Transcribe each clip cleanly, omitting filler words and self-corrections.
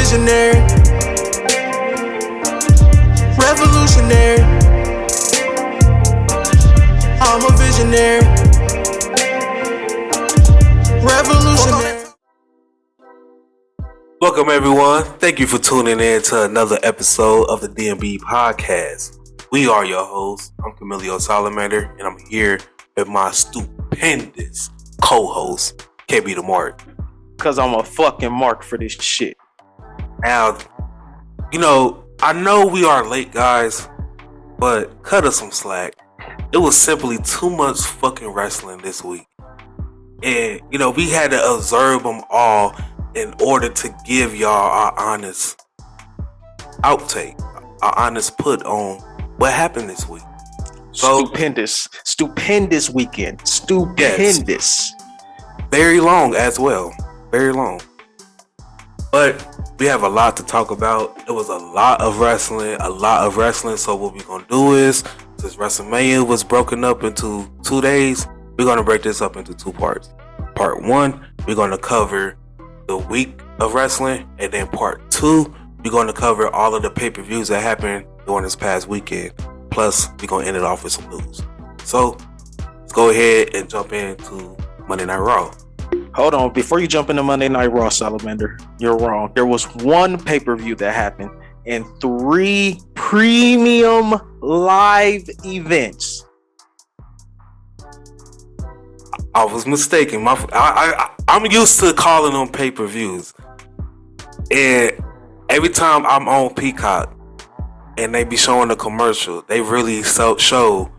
visionary, revolutionary. I'm a visionary, revolutionary. Welcome everyone. Thank you for tuning in to another episode of the DMB podcast. We are your hosts. I'm Camilio Salamander, and I'm here with my stupendous co-host, KB the Mark. Cause I'm a fucking mark for this shit. Now, I know we are late, guys, but cut us some slack. It was simply too much fucking wrestling this week. And, we had to observe them all in order to give y'all our honest outtake, our honest put on what happened this week. So, stupendous weekend. Stupendous. Yes, very long as well. Very long. But we have a lot to talk about. It was a lot of wrestling. So what we're going to do is, since WrestleMania was broken up into 2 days, we're going to break this up into two parts. Part one, we're going to cover the week of wrestling. And then part two, we're going to cover all of the pay-per-views that happened during this past weekend. Plus, we're going to end it off with some news. So, let's go ahead and jump into Monday Night Raw. Hold on, before you jump into Monday Night Raw, Salamander, you're wrong. There was one pay-per-view that happened and 3 premium live events. I was mistaken. I'm used to calling them pay-per-views. And every time I'm on Peacock and they be showing a commercial, they really show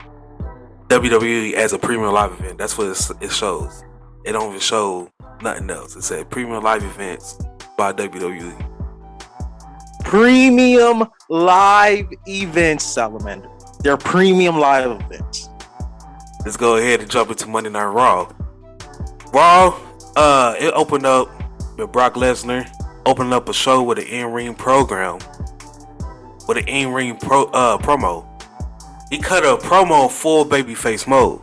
WWE as a premium live event. That's what it shows. It don't even show nothing else. It said premium live events by WWE. Premium live events, Salamander. They're premium live events. Let's go ahead and jump into Monday Night Raw. Raw, it opened up with Brock Lesnar opening up a show with an in-ring program. With an in-ring promo. He cut a promo full babyface mode.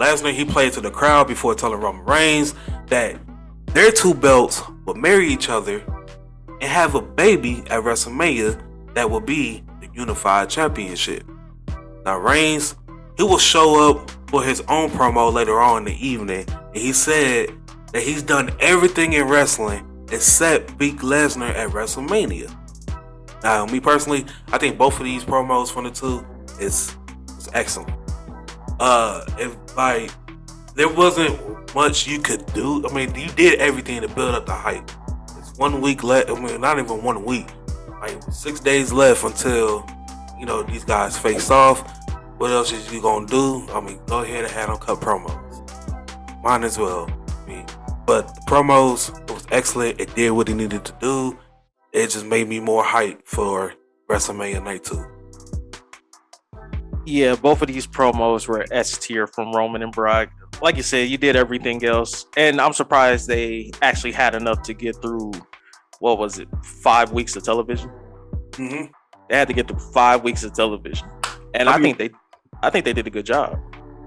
Lesnar, he played to the crowd before telling Roman Reigns that their two belts will marry each other and have a baby at WrestleMania that will be the Unified Championship. Now Reigns, he will show up for his own promo later on in the evening, and he said that he's done everything in wrestling except beat Lesnar at WrestleMania. Now, me personally, I think both of these promos from the two is excellent. There wasn't much you could do. I mean, you did everything to build up the hype. It's 1 week left. I mean, not even 1 week. Like 6 days left until these guys face off. What else is you gonna do? I mean, go ahead and have them cut promos. Might as well. But the promos, it was excellent. It did what it needed to do. It just made me more hyped for WrestleMania Night 2. Yeah, both of these promos were S tier from Roman and Brock. Like you said, you did everything else. And I'm surprised they actually had enough to get through, 5 weeks of television? Mm-hmm. They had to get through 5 weeks of television. And I think they did a good job.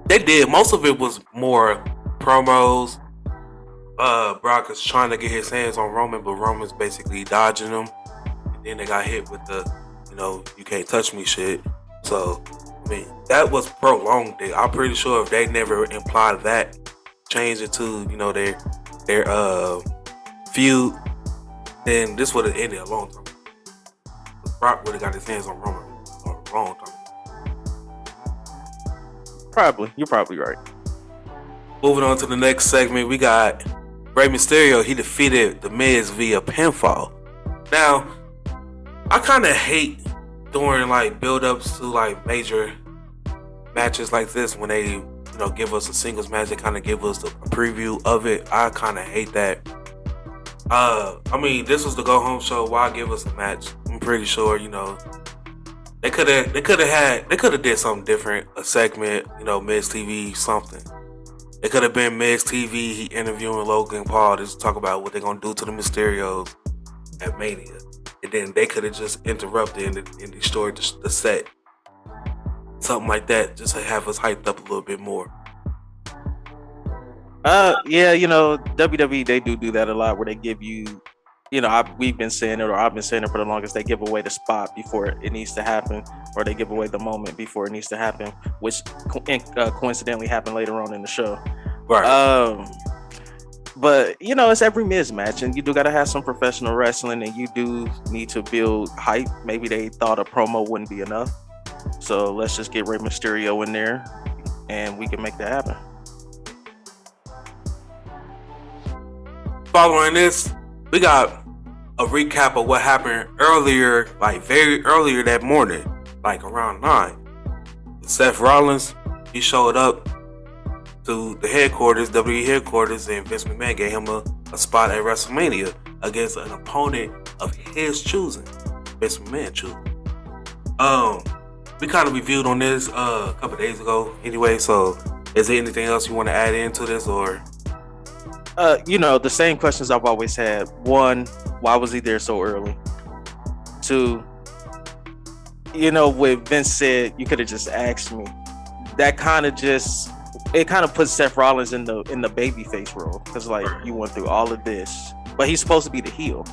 They did. Most of it was more promos. Brock is trying to get his hands on Roman, but Roman's basically dodging him. And then they got hit with the, you can't touch me shit. So, that was prolonged. I'm pretty sure if they never implied that, change it to, their feud, then this would have ended a long time. Brock would have got his hands on Roman for a long time. Probably. You're probably right. Moving on to the next segment, we got Rey Mysterio. He defeated The Miz via pinfall. Now, I kind of hate during build-ups to major matches like this when they give us a singles match. They kind of give us a preview of it. I kind of hate that. This was the go-home show. Why give us a match? I'm pretty sure they could have did something different. A segment, Miz TV, something. It could have been Miz TV. He interviewing Logan Paul to talk about what they're gonna do to the Mysterios at Mania. And then they could have just interrupted and destroyed the set. Something like that, just to have us hyped up a little bit more. Yeah, WWE, they do that a lot where they give you we've been saying it, or I've been saying it for the longest. They give away the spot before it needs to happen, or they give away the moment before it needs to happen, which coincidentally happened later on in the show. Right. But it's every mismatch, and you do gotta have some professional wrestling, and you do need to build hype. Maybe they thought a promo wouldn't be enough, so let's just get Rey Mysterio in there, and we can make that happen. Following this, we got a recap of what happened earlier, like very earlier that morning, like around 9. Seth Rollins, he showed up to the headquarters, WWE headquarters, and Vince McMahon gave him a spot at WrestleMania against an opponent of his choosing. Vince McMahon choosing. We kind of reviewed on this a couple days ago anyway, so is there anything else you want to add into this, or? The same questions I've always had. One, why was he there so early? Two, when Vince said you could have just asked me, that kind of puts Seth Rollins in the babyface role, because like, you went through all of this, but he's supposed to be the heel.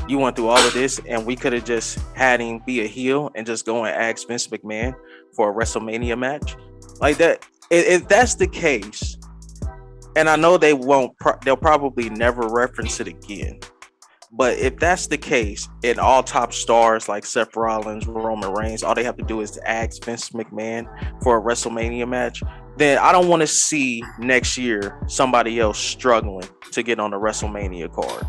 You went through all of this, and we could have just had him be a heel and just go and ask Vince McMahon for a WrestleMania match like that. If that's the case, and I know they won't, they'll probably never reference it again. But if that's the case, and all top stars like Seth Rollins, Roman Reigns, all they have to do is ask Vince McMahon for a WrestleMania match, then I don't want to see next year somebody else struggling to get on the WrestleMania card.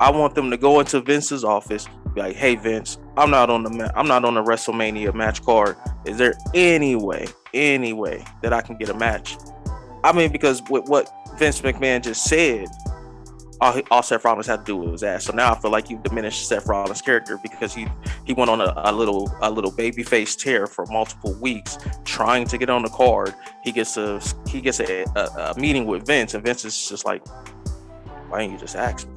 I want them to go into Vince's office, be like, "Hey Vince, I'm not on the WrestleMania match card. Is there any way that I can get a match?" I mean, because with what Vince McMahon just said, all Seth Rollins had to do was ask. So now I feel like you've diminished Seth Rollins' character, because he went on a little babyface tear for multiple weeks trying to get on the card. He gets a meeting with Vince, and Vince is just like, "Why didn't you just ask me?"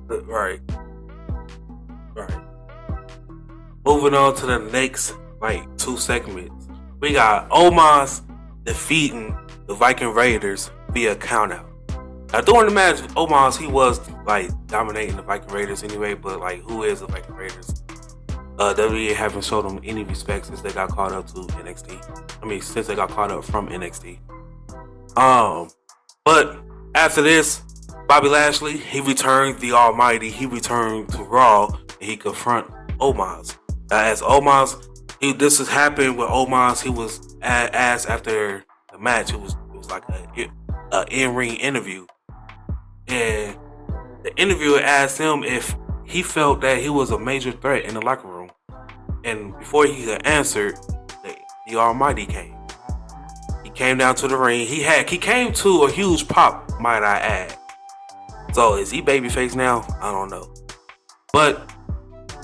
Right. Moving on to the next 2 segments, we got Omos defeating the Viking Raiders via countout. Now, during the match, Omos, he was dominating the Viking Raiders anyway, but who is the Viking Raiders? WWE haven't showed them any respect since they got caught up to NXT. Since they got caught up from NXT. But after this, Bobby Lashley, he returned the Almighty. He returned to Raw, and he confront Omos. Now, as Omos, this has happened with Omos. He was asked after the match. It was like an in-ring interview. And the interviewer asked him if he felt that he was a major threat in the locker room. And before he could answer, the Almighty came. He came down to the ring. He came to a huge pop, might I add. So is he babyface now? I don't know. But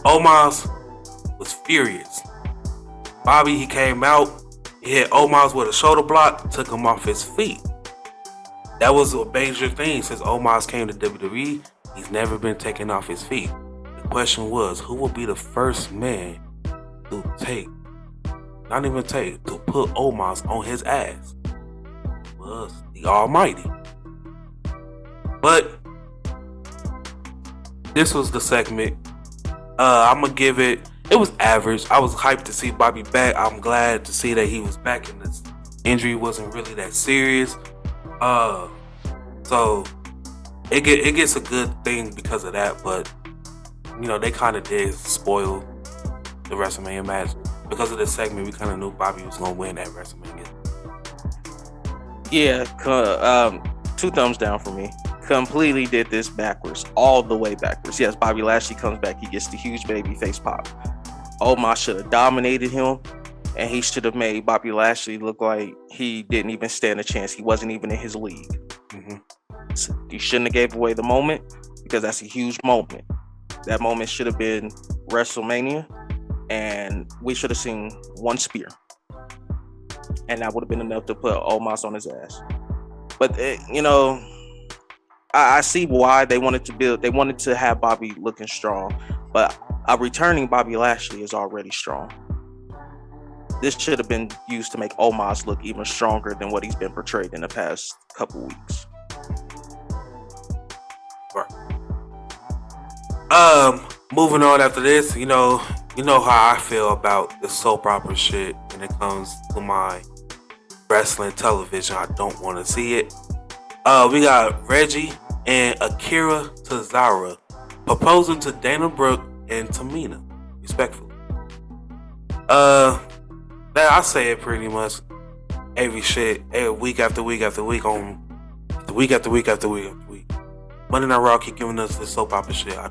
Omos was furious. Bobby, he came out. He hit Omos with a shoulder block, took him off his feet. That was a major thing since Omos came to WWE. He's never been taken off his feet. The question was, who will be the first man to put Omos on his ass? It was the Almighty. But this was the segment. I'm gonna give it was average. I was hyped to see Bobby back. I'm glad to see that he was back, and this injury wasn't really that serious. So it gets a good thing because of that, but they kind of did spoil the WrestleMania match. Because of this segment, we kind of knew Bobby was gonna win at WrestleMania. Yeah, 2 thumbs down for me. Completely did this backwards, all the way backwards. Yes, Bobby Lashley comes back, he gets the huge baby face pop. Omos should have dominated him, and he should have made Bobby Lashley look like he didn't even stand a chance. He wasn't even in his league. Mm-hmm. So he shouldn't have gave away the moment, because that's a huge moment. That moment should have been WrestleMania, and we should have seen one spear, and that would have been enough to put Omos on his ass. But I see why they wanted to have Bobby looking strong, but a returning Bobby Lashley is already strong. This should have been used to make Omos look even stronger than what he's been portrayed in the past couple weeks. Right. Moving on after this, you know how I feel about the soap opera shit when it comes to my wrestling television. I don't want to see it. We got Reggie and Akira Tozawa proposing to Dana Brooke and Tamina, respectfully. I say it pretty much every week after week after week on week after week after week after week. Monday Night Raw keep giving us this soap opera shit. I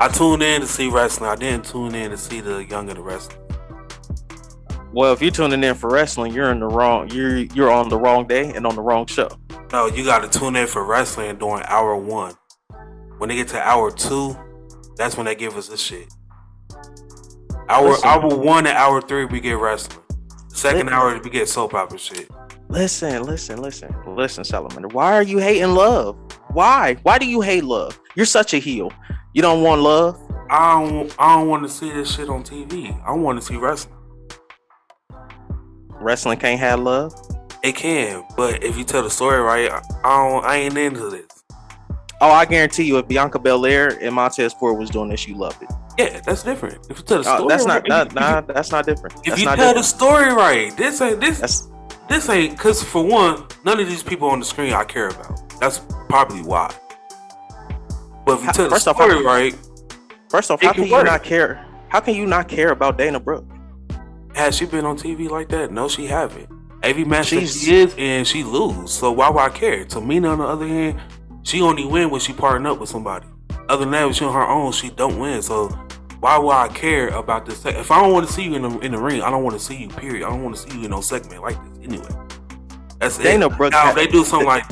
tuned in to see wrestling. I didn't tune in to see the Young and the Wrestling. Well, if you're tuning in for wrestling, you're on the wrong day and on the wrong show. No, you got to tune in for wrestling during hour 1. When they get to hour 2, that's when they give us this shit. Hour 1 and hour 3 we get wrestling. The second hour we get soap opera shit. Listen, Salamander. Why are you hating love? Why? Why do you hate love? You're such a heel. You don't want love? I don't want to see this shit on TV. I want to see wrestling. Wrestling can't have love? It can, but if you tell the story right, I ain't into this. Oh, I guarantee you, if Bianca Belair and Montez Ford was doing this, you loved it. Yeah, that's different. If you tell the story, that's right, that's not different. If you tell the story right, this ain't because for one, none of these people on the screen I care about. That's probably why. But if you tell the story right, first off, how can you not care? How can you not care about Dana Brooke? Has she been on TV like that? No, she haven't. Every match that she is in, she lose. So why would I care? Tamina, on the other hand, she only win when she partner up with somebody. Other than that, when she on her own, she don't win. So why would I care about this? If I don't want to see you in the ring, I don't want to see you. Period. I don't want to see you in no segment like this. Anyway, that's Dana it. Brooke. Now they do something like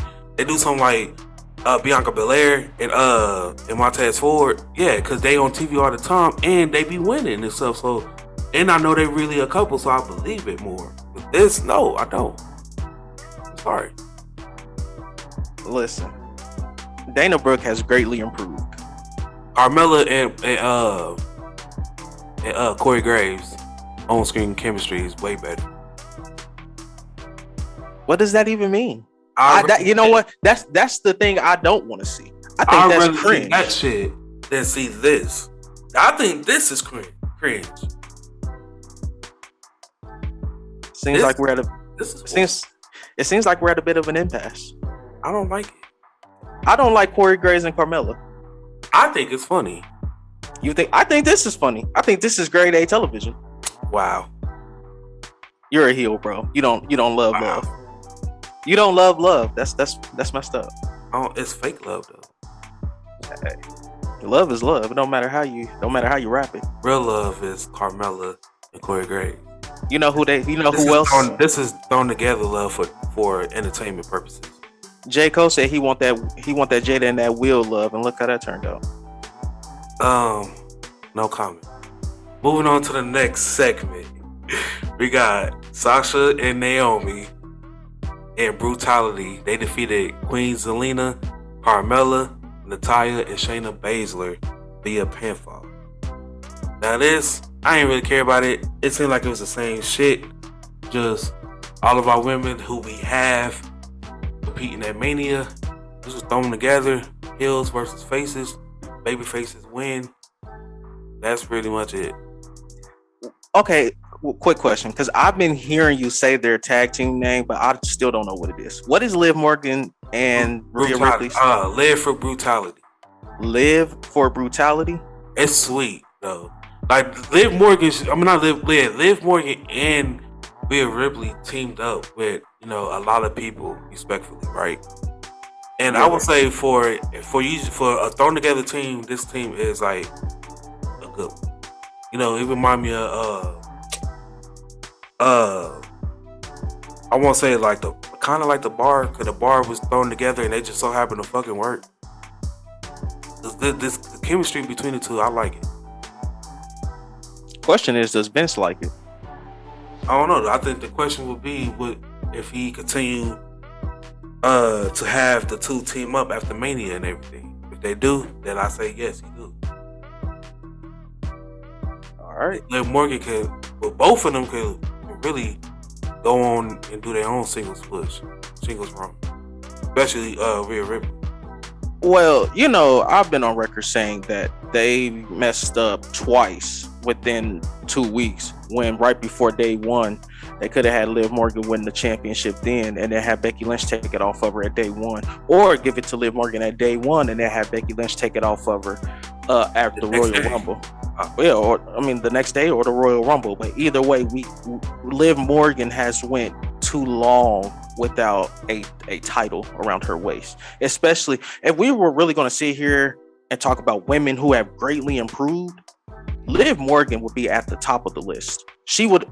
Bianca Belair and Montez Ford. Yeah, because they on TV all the time and they be winning and stuff. So. And I know they really a couple, so I believe it more. But this, no, I don't. I'm sorry. Listen, Dana Brooke has greatly improved. Carmella and Corey Graves on-screen chemistry is way better. What does that even mean? You know what? That's the thing I don't want to see. I think that's cringe. See that shit than see this. I think this is cringe. Seems like we're at a bit of an impasse. I don't like it. I don't like Corey Graves and Carmella. I think it's funny. You think? I think this is funny. I think this is grade A television. Wow. You're a heel, bro. You don't love love. You don't love love. That's messed up. Oh, it's fake love though. Hey, love is love. It don't matter how you wrap it. Real love is Carmella and Corey Graves. You know who else? This is thrown together love for entertainment purposes. J. Cole said he want that Jada and that Will love, and look how that turned out. No comment. Moving on to the next segment. We got Sasha and Naomi in Brutality. They defeated Queen Zelina, Carmella, Natalya, and Shayna Baszler via pinfall. Now this, I ain't really care about it. It seemed like it was the same shit. Just all of our women who we have competing at Mania. This was thrown together. Heels versus faces. Baby faces win. That's pretty much it. Okay, quick question. Because I've been hearing you say their tag team name, but I still don't know what it is. What is Liv Morgan and Rhea Ripley? Live for Brutality. Live for Brutality? It's sweet, though. Like, Liv Morgan and Rhea Ripley teamed up with, a lot of people, respectfully, right? And I would say for a thrown together team, this team is like a good one. It remind me of I won't say like the bar, because the bar was thrown together and they just so happened to fucking work. The chemistry between the two, I like it. Question is, does Vince like it? I don't know. I think the question would be, if he continue to have the two team up after Mania and everything. If they do, then I say yes, he do. All right. Liv Morgan both of them could really go on and do their own singles push, singles run, especially Rhea Ripley. Well, you know, I've been on record saying that they messed up twice within 2 weeks. When right before day one, they could have had Liv Morgan win the championship then, and then have Becky Lynch take it off of her at day one, or give it to Liv Morgan at day one, and then have Becky Lynch take it off of her at The the next Royal day. Rumble. Yeah, or I mean the next day or the Royal Rumble. But either way, we Liv Morgan has went too long without a title around her waist. Especially if we were really going to sit here and talk about women who have greatly improved, Liv Morgan would be at the top of the list. She would.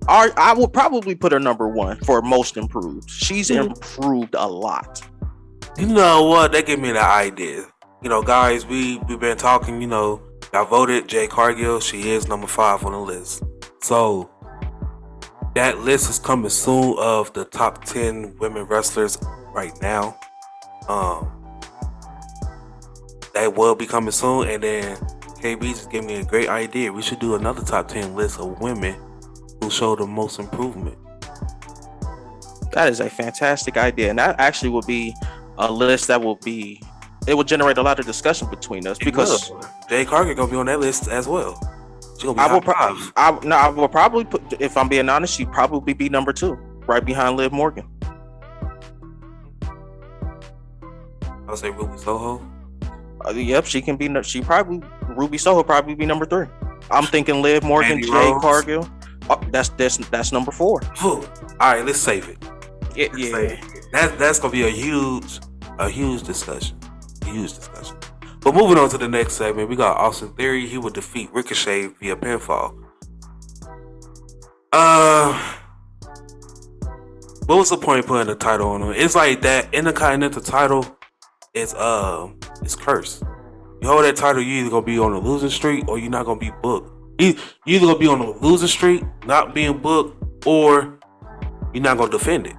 I would probably put her number one for most improved. She's improved a lot. You know what? They give me the idea. You know, guys, we've been talking. You know, I voted Jay Cargill. She is number 5 on the list. So that list is coming soon of the top 10 women wrestlers right now. That will be coming soon, and then KB just gave me a great idea. We should do another top 10 list of women who show the most improvement. That is a fantastic idea, and that actually would be a list that will be. It will generate a lot of discussion between us because Jay Cargill gonna be on that list as well. She gonna be I will. top 5. I will probably put. If I'm being honest, she'd probably be number 2, right behind Liv Morgan. I'll say Ruby Soho. Yep, she can be. She probably Ruby Soho probably be number 3. I'm thinking Liv Morgan, Mandy Jay Rose. Cargill. Oh, that's number 4. All right, let's save it. Yeah. That's gonna be a huge discussion. But moving on to the next segment, we got Austin Theory. He would defeat Ricochet via pinfall. What was the point of putting the title on him? It's like that Intercontinental title is cursed. You hold that title, you either gonna be on a losing streak or you're not gonna be booked. You either gonna be on a losing streak, not being booked, or you're not gonna defend it.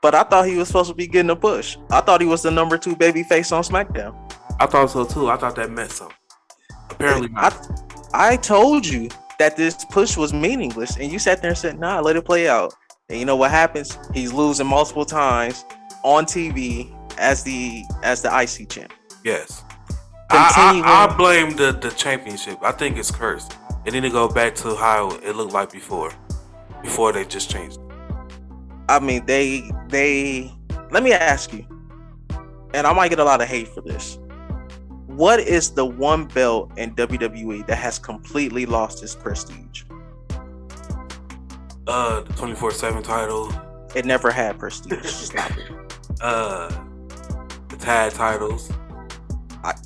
But I thought he was supposed to be getting a push. I thought he was the number 2 babyface on SmackDown. I thought so too. I thought that meant something. Apparently not. I told you that this push was meaningless, and you sat there and said, "Nah, let it play out." And you know what happens? He's losing multiple times on TV as the IC champ. Yes. Continuing. I blame the championship. I think it's cursed. And then it go back to how it looked like before they just changed it. I mean, they. Let me ask you, and I might get a lot of hate for this. What is the one belt in WWE that has completely lost its prestige? The 24/7 title. It never had prestige. Stop it. The tag titles.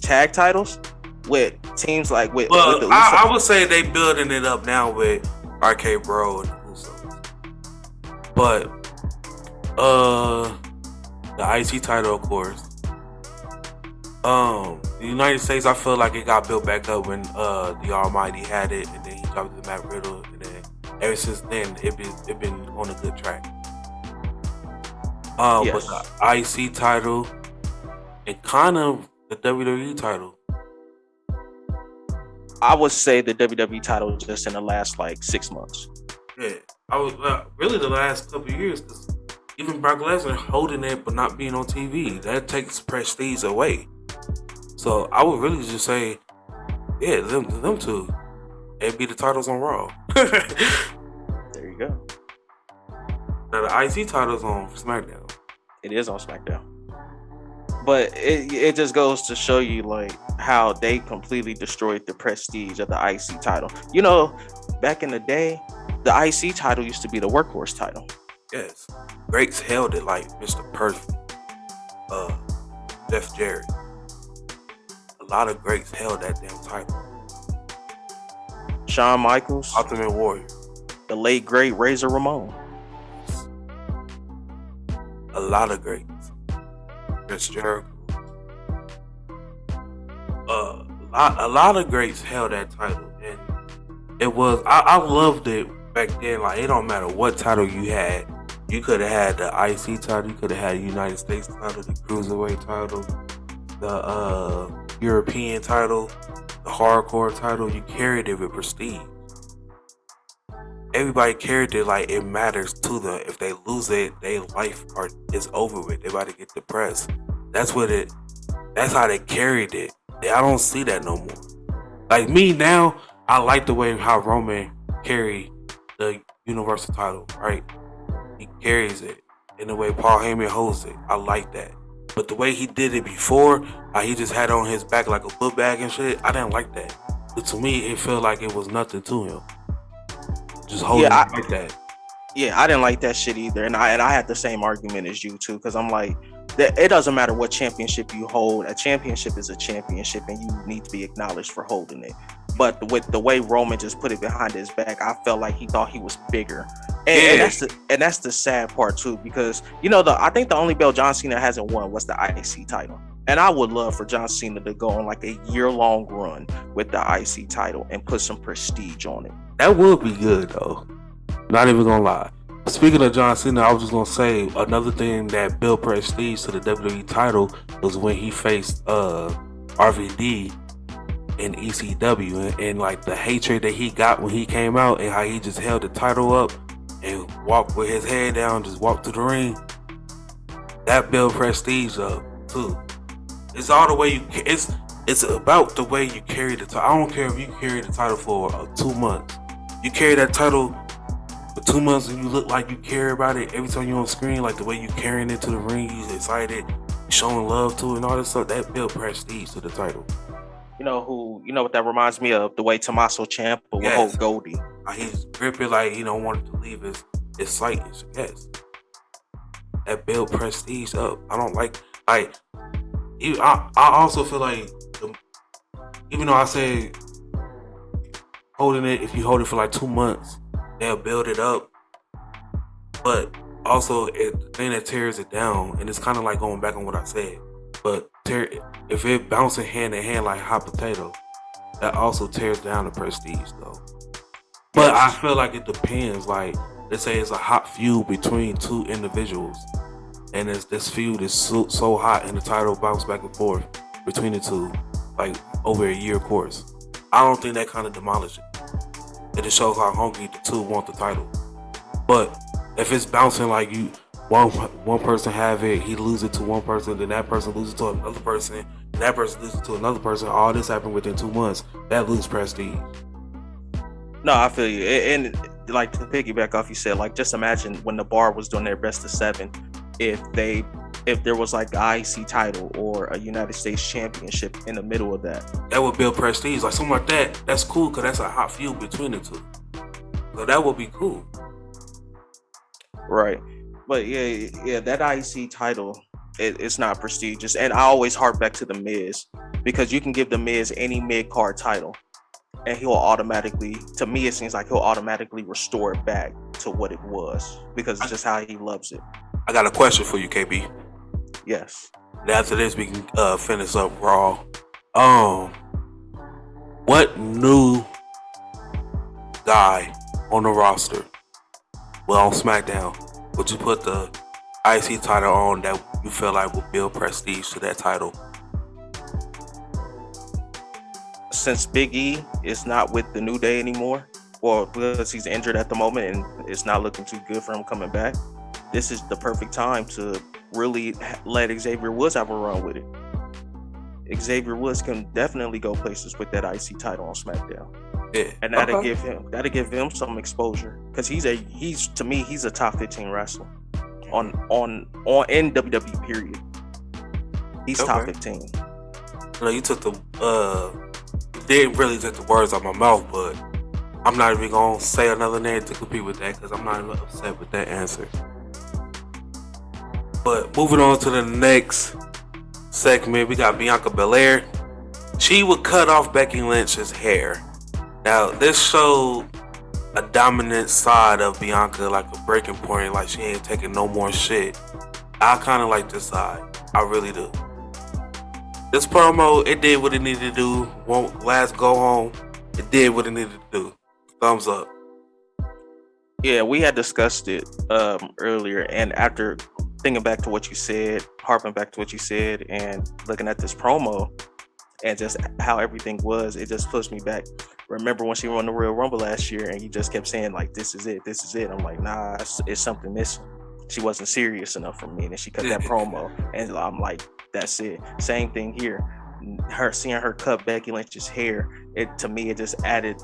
Tag titles with teams like with the Well, Usos. I would say they building it up now with RK Bro and the Usos. But the IC title, of course. The United States, I feel like it got built back up when the Almighty had it, and then he dropped it to Matt Riddle, and then ever since then it been on a good track. Yes. But the IC title and kind of the WWE title. I would say the WWE title just in the last like 6 months. Yeah, I was really the last couple of years, because even Brock Lesnar holding it but not being on TV, that takes prestige away. So I would really just say, yeah, them two, and be the titles on Raw. There you go. Now the IC title's on SmackDown. It is on SmackDown. But it just goes to show you like how they completely destroyed the prestige of the IC title. You know, back in the day, the IC title used to be the workhorse title. Yes, Greats held it like Mr. Perfect, Jeff Jarrett. A lot of greats held that damn title. Shawn Michaels, Ultimate Warrior. the late great Razor Ramon. A lot of greats. Chris Jericho. A lot of greats held that title, and it was I loved it back then. Like, it don't matter what title you had. You could have had the IC title, you could have had the United States title, the Cruiserweight title, the European title, the Hardcore title. You carried it with prestige. everybody carried it like it matters to them. If they lose it, their life is over with. They about to get depressed. That's how they carried it. I don't see that no more. Like me now, I like the way how Roman carried the Universal title, right? He carries it in the way Paul Heyman holds it. I like that. But the way he did it before, how he just had it on his back like a book bag and shit, I didn't like that. But to me, it felt like it was nothing to him. Just holding it like that. Yeah, I didn't like that shit either, and I had the same argument as you too, because I'm like, it doesn't matter what championship you hold. A championship is a championship, and you need to be acknowledged for holding it. But with the way Roman just put it behind his back, I felt like he thought he was bigger, and that's the sad part too, because I think the only belt John Cena hasn't won was the IC title, and I would love for John Cena to go on like a year-long run with the IC title and put some prestige on it. That would be good though. Not even gonna lie. Speaking of John Cena, I was just gonna say another thing that built prestige to the WWE title was when he faced RVD in ECW, and like the hatred that he got when he came out, and how he just held the title up and walked with his head down, just walked to the ring. That built prestige up too. It's all the way it's about the way you carry the title. I don't care if you carry the title for 2 months. You carry that title for 2 months and you look like you care about it every time you're on screen, like the way you carrying it to the ring, you excited, showing love to it and all this stuff, that built prestige to the title. You know what that reminds me of? The way Tommaso Ciampa would hold Goldie. He's gripping like he don't want it to leave his sight. Yes. That built prestige up. I don't like I also feel like even though I say holding it, if you hold it for like 2 months, they'll build it up. But also, the thing that tears it down, and it's kind of like going back on what I said, but if it bouncing hand in hand like hot potato, that also tears down the prestige though. But I feel like it depends. Like, let's say it's a hot feud between two individuals, and this feud is so hot, and the title bounce back and forth between the two, like over a year course. I don't think that kind of demolishes it. It just shows how hungry the two want the title. But if it's bouncing like one person have it, he loses it to one person, then that person loses to another person, and that person loses to another person. All this happened within 2 months. That loses prestige. No, I feel you. And like to piggyback off you said, like just imagine when the Bar was doing their best of 7, if there was like the IC title or a United States Championship in the middle of that. That would build prestige. Like something like that. That's cool because that's a hot feud between the two. So that would be cool. Right. But yeah, that IC title, it's not prestigious. And I always hark back to The Miz, because you can give The Miz any mid-card title and he'll automatically, to me it seems like he'll automatically restore it back to what it was, because it's just how he loves it. I got a question for you, KB. Yes. And after this, we can finish up Raw. What new guy on the roster, well, on SmackDown, would you put the IC title on that you feel like will build prestige to that title? Since Big E is not with the New Day anymore, or because he's injured at the moment and it's not looking too good for him coming back, this is the perfect time to really let Xavier Woods have a run with it. Xavier Woods can definitely go places with that IC title on SmackDown. Yeah. And that'll give him some exposure, because to me he's a top 15 wrestler on in WWE period. He's top 15. You took didn't really take the words out my mouth, but I'm not even gonna say another name to compete with that, because I'm not even upset with that answer. But moving on to the next segment, we got Bianca Belair. She would cut off Becky Lynch's hair. Now, this showed a dominant side of Bianca, like a breaking point, like she ain't taking no more shit. I kind of like this side. I really do. This promo, it did what it needed to do. Won't last go home. It did what it needed to do. Thumbs up. Yeah, we had discussed it earlier, and after thinking back to what you said, harping back to what you said, and looking at this promo and just how everything was, it just pushed me back. remember when she won the Royal Rumble last year and you just kept saying like, this is it. I'm like, nah, it's something missing. She wasn't serious enough for me. And then she cut that promo and I'm like, that's it. Same thing here. Seeing her cut Becky Lynch's hair, to me, it just added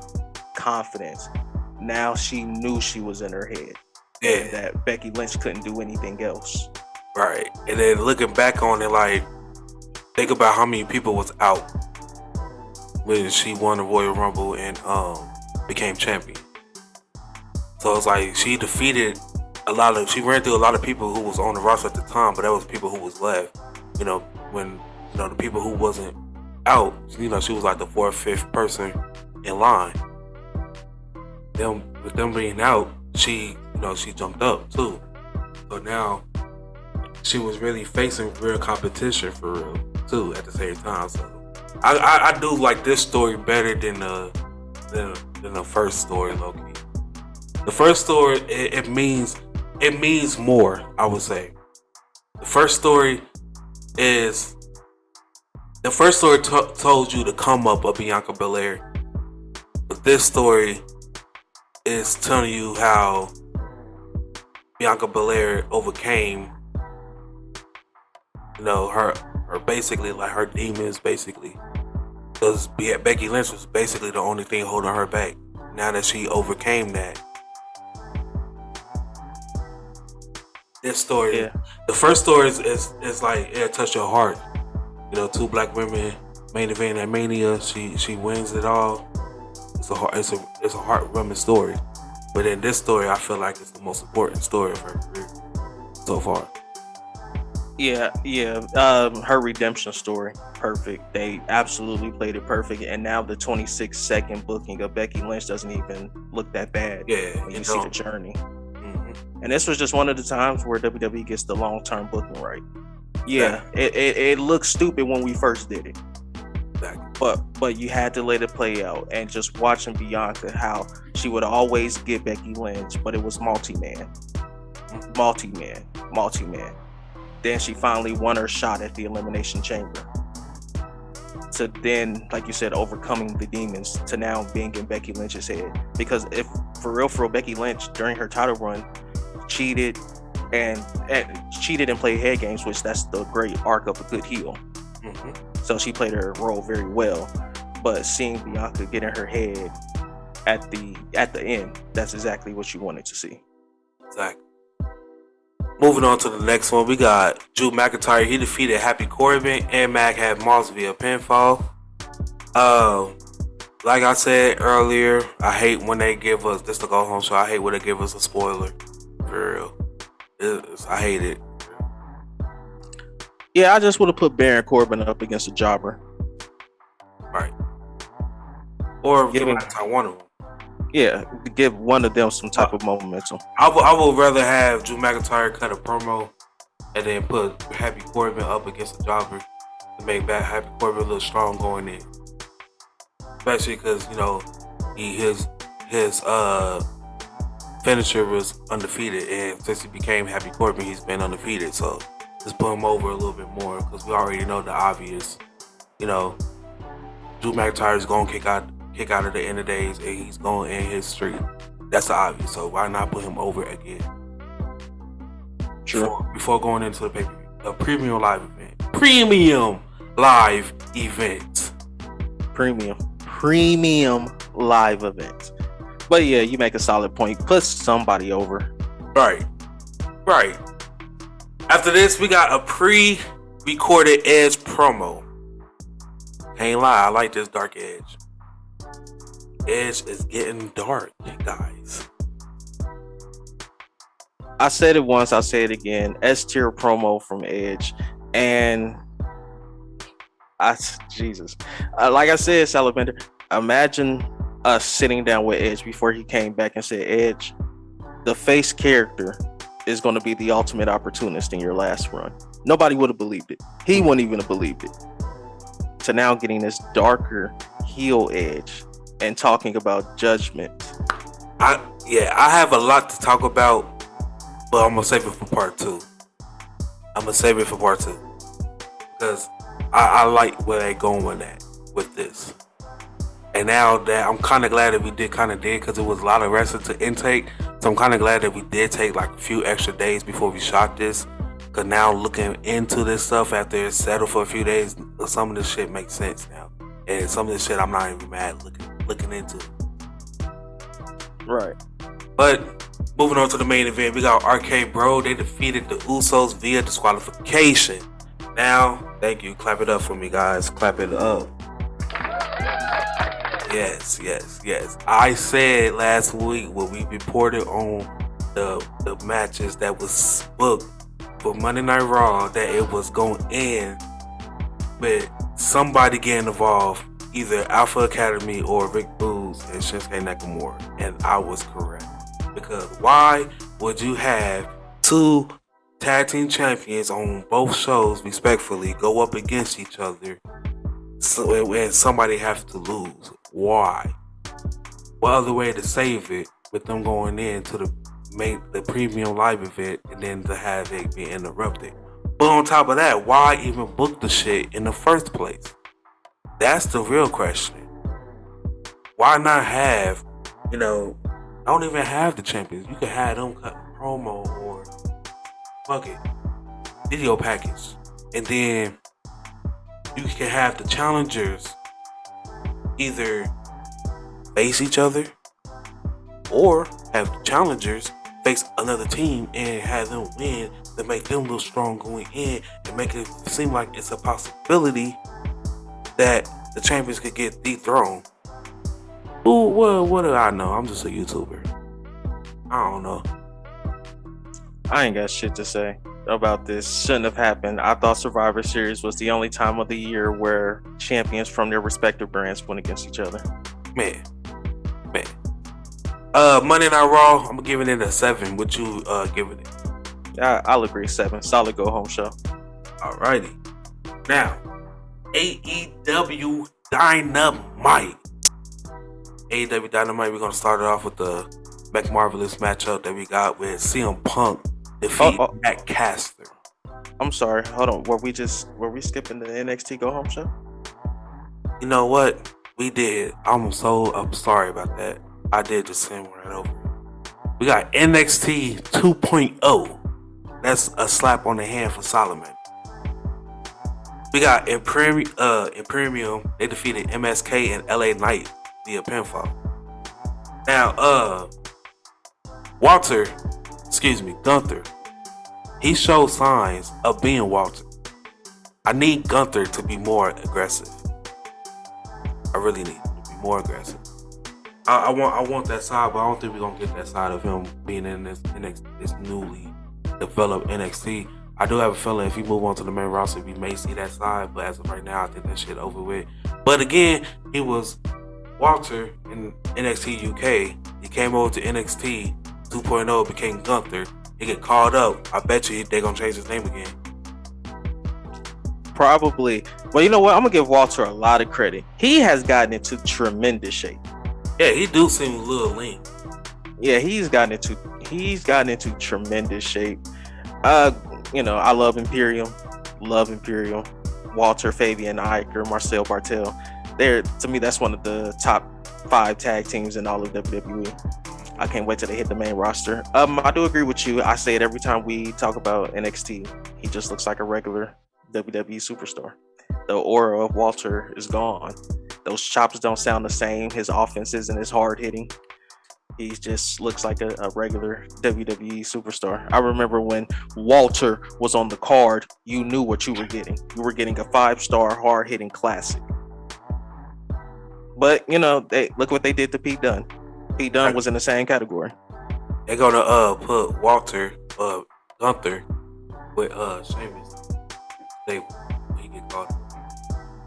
confidence. Now she knew she was in her head. Yeah. And that Becky Lynch couldn't do anything else. Right. And then looking back on it, like, think about how many people was out when she won the Royal Rumble and became champion. So it's like she defeated she ran through a lot of people who was on the roster at the time, but that was people who was left. You know, when the people who wasn't out, she was like the fourth, fifth person in line. With them being out, she jumped up too. So now she was really facing real competition for real too at the same time. So I do like this story better than the first story, low-key. The first story it means more, I would say. The first story told you the come up of Bianca Belair, but this story is telling you how Bianca Belair overcame, her basically like her demons, basically, because Becky Lynch was basically the only thing holding her back. Now that she overcame that, this story, the first story is like it touched your heart. Two black women main event at Mania. She wins it all. It's a heartwarming story. But in this story, I feel like it's the most important story of her career so far. Yeah. Her redemption story, perfect. They absolutely played it perfect. And now the 26-second booking of Becky Lynch doesn't even look that bad. Yeah, when you see the journey. And this was just one of the times where WWE gets the long-term booking right. Yeah, it looked stupid when we first did it. Exactly. But you had to let it play out. And just watching Bianca, how she would always get Becky Lynch, but it was multi-man. Then she finally won her shot at the Elimination Chamber. To then, like you said, overcoming the demons, to now being in Becky Lynch's head. Because if for real, Becky Lynch during her title run cheated and played head games, which that's the great arc of a good heel. So she played her role very well. But seeing Bianca get in her head at the end, that's exactly what you wanted to see. Exactly. Moving on to the next one, we got Drew McIntyre. He defeated Happy Corbin and Madcap Moss via pinfall. Like I said earlier, I hate when they give us this to go home show. I hate when they give us a spoiler. For real, I hate it. Yeah, I just would have put Baron Corbin up against a jobber. Right. Or give one of them. Yeah, give one of them some type of momentum. I would rather have Drew McIntyre cut a promo and then put Happy Corbin up against a jobber to make Happy Corbin look strong going in. Especially because his finisher was undefeated, and since he became Happy Corbin, he's been undefeated. So just put him over a little bit more because we already know the obvious. Drew McIntyre is going to kick out at the end of days, and he's going to end his streak. That's the obvious. So why not put him over again? Sure. Before going into the pay-per-view, a premium live event. Premium live event. But yeah, you make a solid point. Put somebody over. Right. After this, we got a pre-recorded Edge promo. Can't lie, I like this dark Edge. Edge is getting dark, guys. I said it once, I'll say it again. S-tier promo from Edge. And Jesus. Like I said, Salamander, imagine us sitting down with Edge before he came back and said, Edge, the face character is going to be the ultimate opportunist in your last run. Nobody would have believed it. He wouldn't even have believed it. To now getting this darker heel Edge and talking about judgment. I have a lot to talk about, but I'm going to save it for part two. Because I like where they're going with this. And now that I'm kind of glad that we did because it was a lot of wrestling to intake. So I'm kind of glad that we did take like a few extra days before we shot this. Because now looking into this stuff after it's settled for a few days, some of this shit makes sense now. And some of this shit I'm not even mad looking into. Right. But moving on to the main event, we got RK Bro. They defeated the Usos via disqualification. Now, thank you. Clap it up for me, guys. Clap it up. Yes. I said last week when we reported on the matches that was booked for Monday Night Raw that it was going to end with somebody getting involved, either Alpha Academy or Rick Boogs and Shinsuke Nakamura. And I was correct. Because why would you have two tag team champions on both shows respectfully go up against each other and somebody has to lose? Why? What other way to save it with them going in to the premium live event and then to have it be interrupted? But on top of that, why even book the shit in the first place? That's the real question. Why not have, don't even have the champions. You could have them cut a promo or fuck it, video package. And then you can have the challengers either face each other or have the challengers face another team and have them win to make them look strong going in and make it seem like it's a possibility that the champions could get dethroned. Ooh, what do I know? I'm just a YouTuber. I don't know. I ain't got shit to say about this. Shouldn't have happened. I thought Survivor Series was the only time of the year where champions from their respective brands went against each other. Man. Monday Night Raw, I'm giving it a 7. What you giving it? I'll agree, 7. Solid go home show. Alrighty. Now, AEW Dynamite. AEW Dynamite, we're gonna start it off with the McMarvelous matchup that we got with CM Punk defeating Matt Caster. I'm sorry, hold on. Were we skipping the NXT go home show? You know what? We did. I'm sorry about that. I did just send right over. We got NXT 2.0. That's a slap on the hand for Solomon. We got Imperium. They defeated MSK and LA Knight via pinfall. Now, Gunther. He showed signs of being Walter. I need Gunther to be more aggressive. I really need him to be more aggressive. I want that side, but I don't think we're gonna get that side of him being in this newly developed NXT. I do have a feeling if he move on to the main roster, we may see that side, but as of right now, I think that shit over with. But again, he was Walter in NXT UK. He came over to NXT 2.0, became Gunther. He get called up. I bet you they're gonna change his name again. Probably. Well, you know what? I'm gonna give Walter a lot of credit. He has gotten into tremendous shape. Yeah, he do seem a little lean. Yeah, he's gotten into tremendous shape. I love Imperium. Walter, Fabian Aichner, Marcel Bartel. To me, that's one of the top 5 tag teams in all of WWE. I can't wait till they hit the main roster. I do agree with you. I say it every time we talk about NXT. He just looks like a regular WWE superstar. The aura of Walter is gone. Those chops don't sound the same. His offense isn't as hard hitting. He just looks like a regular WWE superstar. I remember when Walter was on the card, you knew what you were getting. You were getting a 5-star hard-hitting classic. But, look what they did to Pete Dunne. Pete Dunne was in the same category. They're gonna put Gunther with Sheamus. He get caught.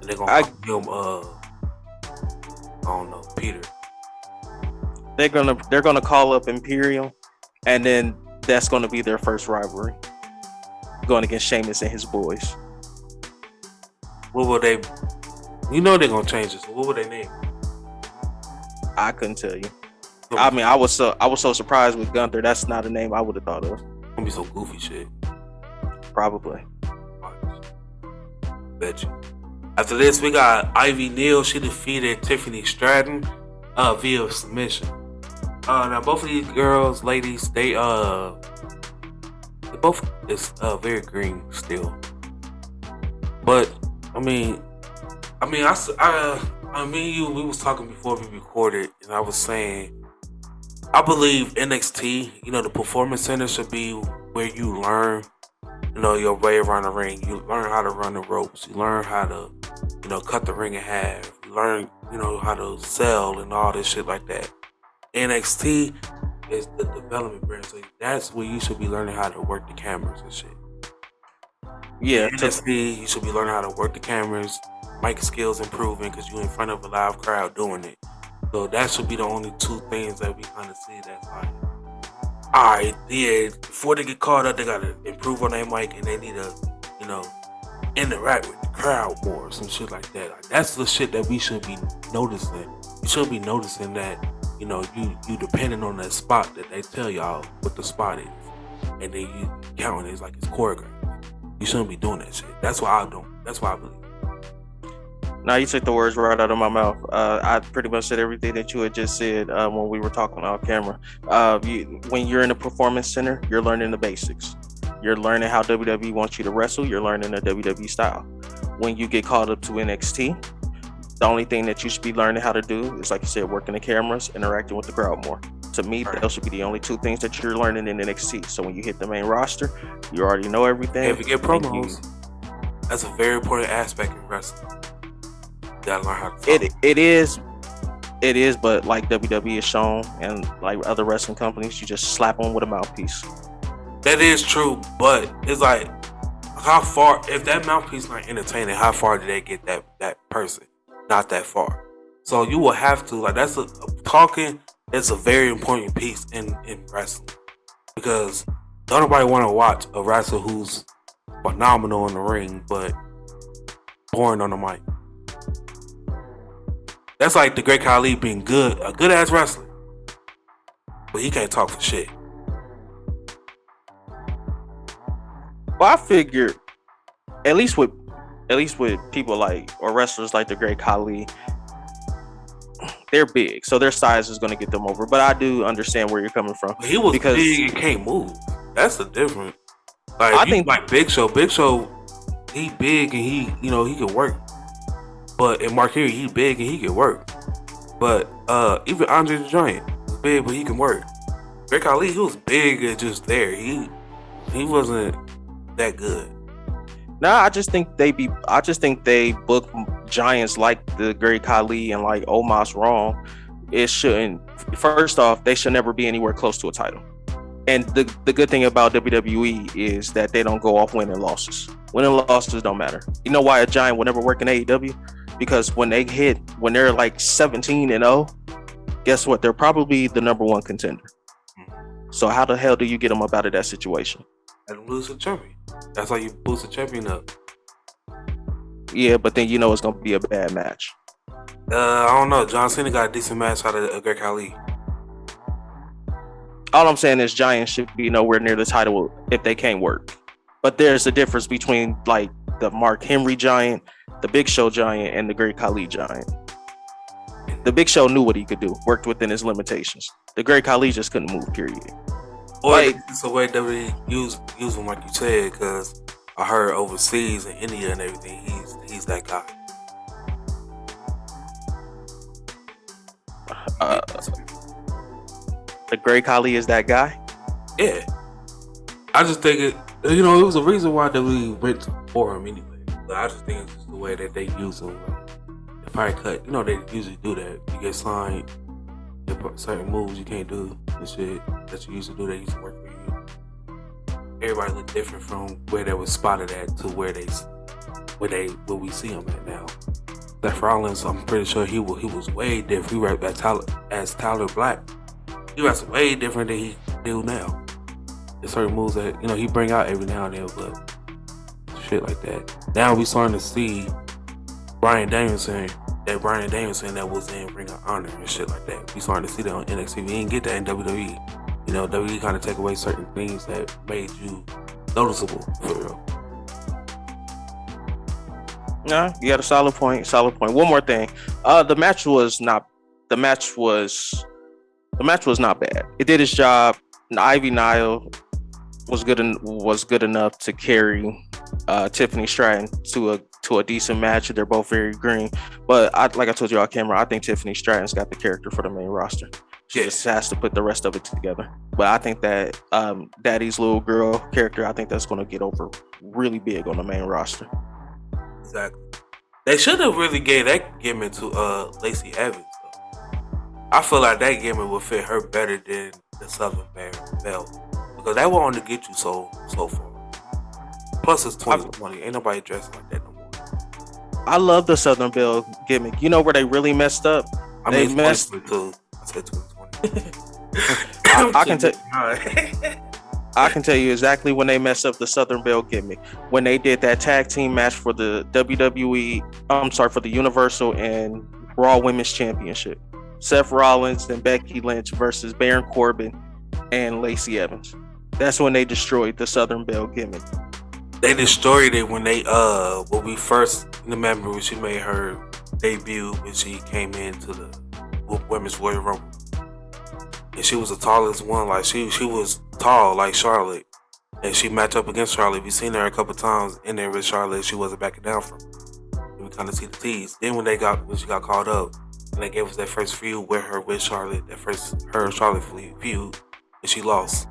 And they're gonna call him I don't know, Peter. They're gonna call up Imperium, and then that's gonna be their first rivalry, going against Sheamus and his boys. What will they? You know they're gonna change this. What would they name? I couldn't tell you. I mean, I was so surprised with Gunther. That's not a name I would have thought of. Gonna be some goofy shit. Probably. Bet you. After this, we got Ivy Neal. She defeated Tiffany Stratton via submission. Now both of these girls, ladies, they both is very green still. But I mean, you, we was talking before we recorded, and I was saying, I believe NXT, the performance center should be where you learn, your way around the ring. You learn how to run the ropes. You learn how to, cut the ring in half. You learn, how to sell and all this shit like that. NXT is the development brand, so that's where you should be learning how to work the cameras and shit. Yeah, NXT, you should be learning how to work the cameras, mic skills improving because you're in front of a live crowd doing it. So that should be the only two things that we kind of see that's like, alright, yeah, before they get caught up, they gotta improve on their mic and they need to, interact with the crowd more, some shit like that. Like, that's the shit that we should be noticing. You should be noticing that, you depending on that spot that they tell y'all what the spot is. And then you counting it like it's choreographed. You shouldn't be doing that shit. That's why I don't. That's why I believe. Now you took the words right out of my mouth. I pretty much said everything that you had just said when we were talking on camera. When you're in the performance center, you're learning the basics. You're learning how WWE wants you to wrestle. You're learning the WWE style. When you get called up to NXT, the only thing that you should be learning how to do is, like you said, working the cameras, interacting with the crowd more. To me, those should be the only two things that you're learning in NXT. So when you hit the main roster, you already know everything. If you get promos, that's a very important aspect in wrestling. You gotta learn how to talk. It is, but like WWE is shown and like other wrestling companies, you just slap them with a mouthpiece. That is true, but it's like, how far, if that mouthpiece not entertaining, how far did they get that person? Not that far. So you will have to, like, talking is a very important piece in wrestling, because don't nobody want to watch a wrestler who's phenomenal in the ring but boring on the mic. That's like the Great Khali being a good ass wrestler, but he can't talk for shit. Well, I figured at least with people like, or wrestlers like the Great Khali, they're big, so their size is going to get them over. But I do understand where you're coming from. He was big and can't move. That's the difference. Like, I think like Big Show, he big and he can work. But in Mark Henry, he big and he can work. But even Andre the Giant was big, but he can work. Great Khali, he was big and just there. He wasn't that good. Nah, I just think they book giants like the Great Khali and like Omos wrong. It shouldn't. First off, they should never be anywhere close to a title. And the good thing about WWE is that they don't go off winning losses. Winning losses don't matter. You know why a giant will never work in AEW? Because when they're like 17-0, guess what? They're probably the number one contender. So how the hell do you get them up out of that situation? And lose a champion. That's how you boost a champion up. Yeah, but then it's gonna be a bad match. I don't know. John Cena got a decent match out of Great Khali. All I'm saying is Giants should be nowhere near the title if they can't work. But there's a difference between like the Mark Henry Giant, the Big Show Giant, and the Great Khali Giant. The Big Show knew what he could do, worked within his limitations. The Great Khali just couldn't move, period. Or it's the way WWE use him, like you said, because I heard overseas in India and everything, he's that guy. The Great Khali is that guy? Yeah. I just think it was a reason why WWE went for him anyway. But I just think it's just the way that they use him. Like, if I cut, they usually do that. You get signed, certain moves you can't do, the shit that you used to do that used to work for you. Everybody look different from where they was spotted at to where we see them at now. Seth Rollins, I'm pretty sure he was way different. He rapped as Tyler Black. He was way different than he do now. There's certain moves that he bring out every now and then, but shit like that. Now we starting to see Bryan Danielson that was in Ring of Honor and shit like that. We starting to see that on NXT. We didn't get that in WWE. WWE kind of take away certain things that made you noticeable for real. No, you got a solid point. Solid point. One more thing. The match was not. The match was. The match was not bad. It did its job. Ivy Nile was good enough to carry Tiffany Stratton to a decent match. They're both very green, but like I told you on camera, I think Tiffany Stratton's got the character for the main roster. She just has to put the rest of it together. But I think that Daddy's little girl character, I think that's going to get over really big on the main roster. Exactly. They should have really gave that gimmick to Lacey Evans. Though. I feel like that gimmick would fit her better than the Southern Belle because that won't only get you so far. Plus, it's 2020. Ain't nobody dressing like that no more. I love the Southern Belle gimmick. You know where they really messed up? They messed too. I said 2020. I can tell you exactly when they messed up the Southern Belle gimmick. When they did that tag team match for the for the Universal and Raw Women's Championship. Seth Rollins and Becky Lynch versus Baron Corbin and Lacey Evans. That's when they destroyed the Southern Belle gimmick. They destroyed it when they when we first remember when she made her debut when she came into the Women's Royal Rumble. And she was the tallest one, like she was tall like Charlotte. And she matched up against Charlotte. We seen her a couple times in there with Charlotte, she wasn't backing down from. And we kind of see the tease. Then when she got called up, and they gave us that first feud with Charlotte, that first her Charlotte feud, and she lost.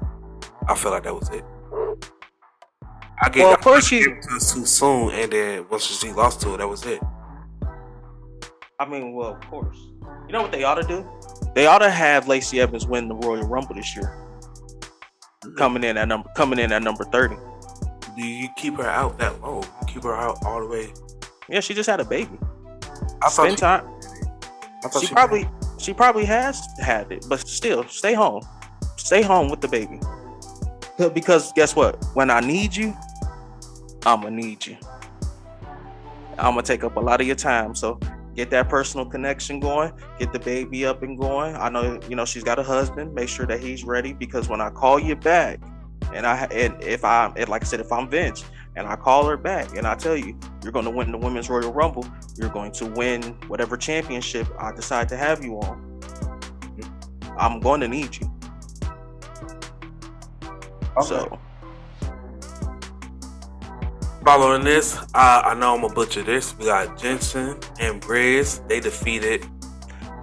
I felt like that was it. I gave it too soon, and then once she lost to it, that was it. I mean, well, of course. You know what they ought to do? They ought to have Lacey Evans win the Royal Rumble this year. Coming in at number 30. Do you keep her out that long? Keep her out all the way? Yeah, she just had a baby. She probably has had it, but still, stay home. Stay home with the baby. Because guess what? When I need you, I'ma need you. I'ma take up a lot of your time. So get that personal connection going. Get the baby up and going. I know, she's got a husband. Make sure that he's ready because when I call you back, if I'm Vince and I call her back and I tell you you're going to win the Women's Royal Rumble, you're going to win whatever championship I decide to have you on. I'm going to need you. Okay. So. Following this, I know I'm gonna butcher this. We got Jensen and Briz. They defeated.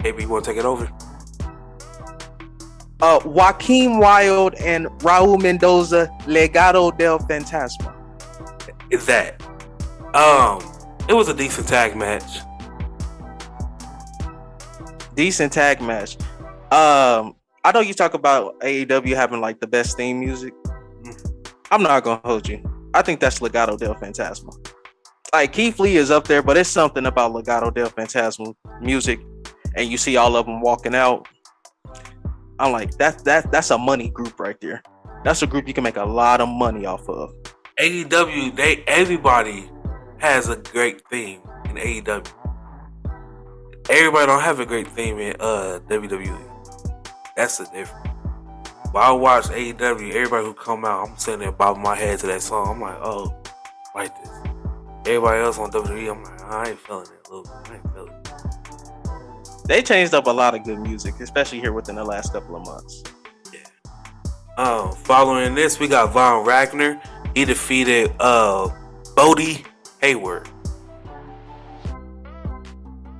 Maybe you want to take it over? Joaquin Wilde and Raul Mendoza, Legado del Fantasma. Is that? It was a decent tag match. I know you talk about AEW having like the best theme music. I'm not gonna hold you. I think that's Legado del Fantasma. Like Keith Lee is up there, but it's something about Legado del Fantasma music, and you see all of them walking out. I'm like, that's a money group right there. That's a group you can make a lot of money off of. AEW, everybody has a great theme in AEW. Everybody don't have a great theme in WWE. That's the difference. When I watch AEW, everybody who come out, I'm sitting there bobbing my head to that song. I'm like, oh, like this. Everybody else on WWE, I'm like, I ain't feeling it, Luke. I ain't feeling it. They changed up a lot of good music, especially here within the last couple of months. Yeah. Following this, we got Von Wagner. He defeated Bodie Hayward.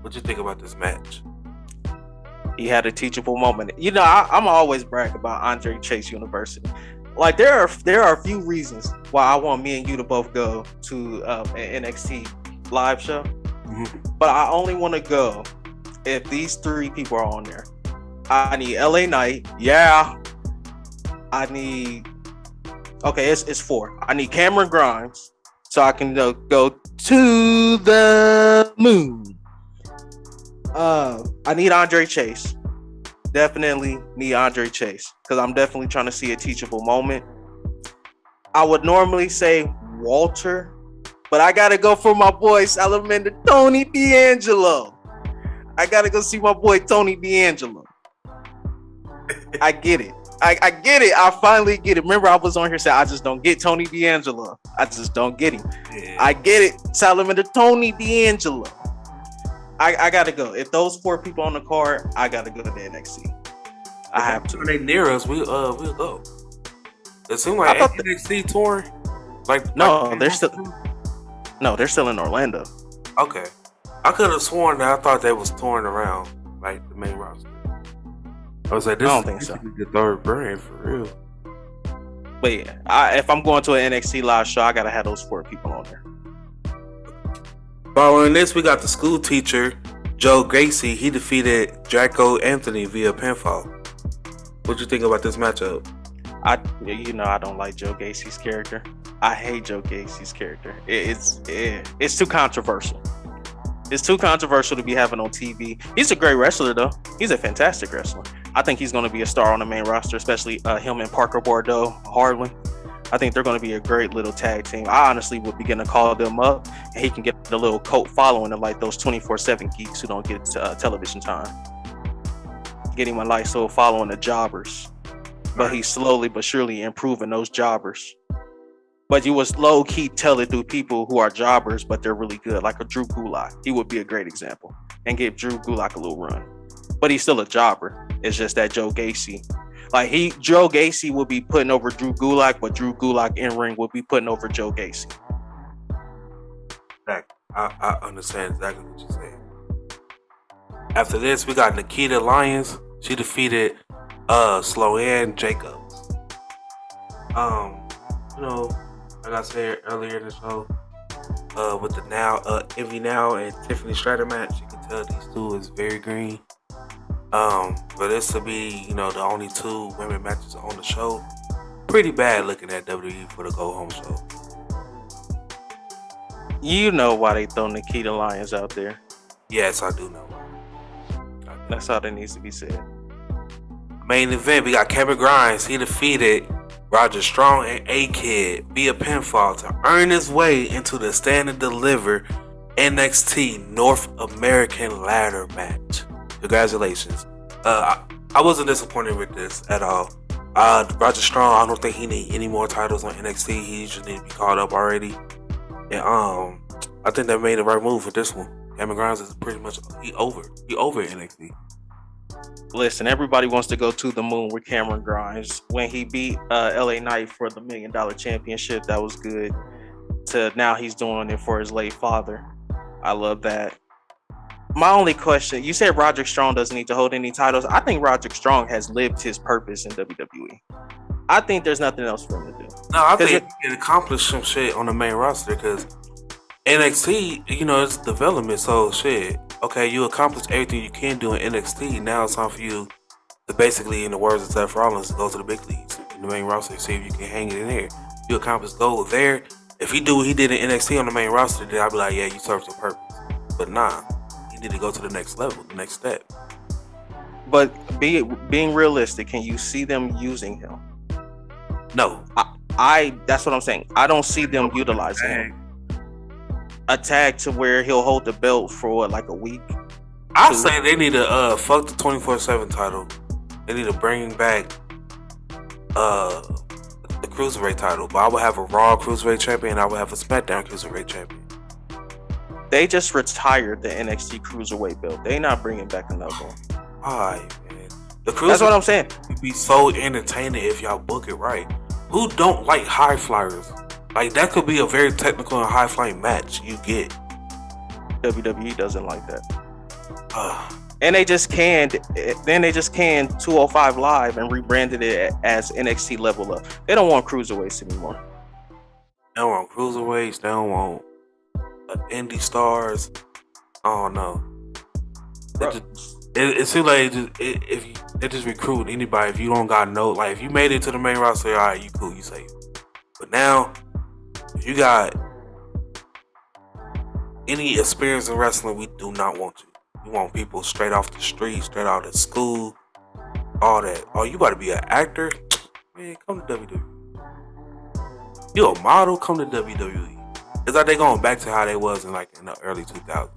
What you think about this match? He had a teachable moment. I'm always brag about Andre Chase University. Like there are a few reasons why I want me and you to both go to an NXT live show. Mm-hmm. But I only want to go if these three people are on there. I need LA Knight. Yeah. I need. Okay, it's four. I need Cameron Grimes so I can go to the moon. I need Andre Chase. Definitely need Andre Chase because I'm definitely trying to see a teachable moment. I would normally say Walter, but I gotta go for my boy Salamander Tony D'Angelo. I gotta go see my boy Tony D'Angelo. I get it. I get it. I finally get it. Remember, I was on here saying I just don't get Tony D'Angelo. I just don't get him. Yeah. I get it. Salamander Tony D'Angelo. I gotta go. If those 4 people on the card, I gotta go to NXT. I have to. When they near us, we'll go. It seems like NXT touring. They're still in Orlando. Okay, I could have sworn that I thought they was touring around like the main roster. I was like, this I don't think so. is the third brand for real. Wait, if I'm going to an NXT live show, I gotta have those 4 people on there. Following this, we got the school teacher Joe Gacy. He defeated Draco Anthony via pinfall. What you think about this matchup? I don't like Joe Gacy's character. I hate Joe Gacy's character. It's too controversial. It's too controversial to be having on TV. He's a great wrestler, though. He's a fantastic wrestler. I think he's going to be a star on the main roster, especially him and Parker Bordeaux Hardwin. I think they're going to be a great little tag team. I honestly would begin to call them up, and he can get the little cult following of like those 24/7 geeks who don't get television time. Get him a nice little following the jobbers, but he's slowly but surely improving those jobbers. But you would low key tell it through people who are jobbers, but they're really good, like a Drew Gulak. He would be a great example, and give Drew Gulak a little run. But he's still a jobber. It's just that Joe Gacy. Joe Gacy would be putting over Drew Gulak, but Drew Gulak in ring would be putting over Joe Gacy. I understand exactly what you're saying. After this, we got Nikita Lyons. She defeated Sloan Jacobs. Like I said earlier in the show, with the Envy Now and Tiffany Stratton match, you can tell these two is very green. For this to be, the only 2 women matches on the show, pretty bad looking at WWE for the go home show. You know why they throw Nikita Lyons out there. Yes, I do know why. That's all that needs to be said. Main event, we got Kevin Grimes. He defeated Roger Strong and A-Kid via pinfall to earn his way into the Stand and Deliver NXT North American ladder match. Congratulations. I wasn't disappointed with this at all. Roger Strong, I don't think he need any more titles on NXT. He just need to be called up already. And I think they made the right move for this one. Cameron Grimes is pretty much he over NXT. Listen, everybody wants to go to the moon with Cameron Grimes. When he beat LA Knight for the $1 Million Championship, that was good. To now he's doing it for his late father. I love that. My only question, you said Roderick Strong doesn't need to hold any titles. I think Roderick Strong has lived his purpose in WWE. I think there's nothing else for him to do. No, I think he can accomplish some shit on the main roster because NXT, it's development. So shit, okay, you accomplished everything you can do in NXT. Now it's time for you to basically, in the words of Seth Rollins, go to the big leagues in the main roster, see if you can hang it in there. You accomplish goal there. If he do what he did in NXT on the main roster, then I'd be like, yeah, you served your purpose. But nah, you need to go to the next level, the next step. But being realistic, can you see them using him? No. I that's what I'm saying. I don't see them utilizing him. A tag to where he'll hold the belt for like a week. I say they need to fuck the 24/7 title. They need to bring back the Cruiserweight title. But I would have a Raw Cruiserweight champion and I would have a SmackDown Cruiserweight champion. They just retired the NXT Cruiserweight belt. They not bringing back another one. Alright, man. That's what I'm saying. It'd be so entertaining if y'all book it right. Who don't like high flyers? Like, that could be a very technical and high flying match you get. WWE doesn't like that. And they just canned 205 Live and rebranded it as NXT Level Up. They don't want cruiserweights anymore. They don't want cruiserweights. They don't want indie stars. I don't know. It seems like if they just recruit anybody, if you don't got like if you made it to the main roster, all right, you cool, you safe. But now, if you got any experience in wrestling, we do not want you. We want people straight off the street, straight out of school, all that. Oh, you about to be an actor? Man, come to WWE. You a model? Come to WWE. It's like they going back to how they was in the early 2000s.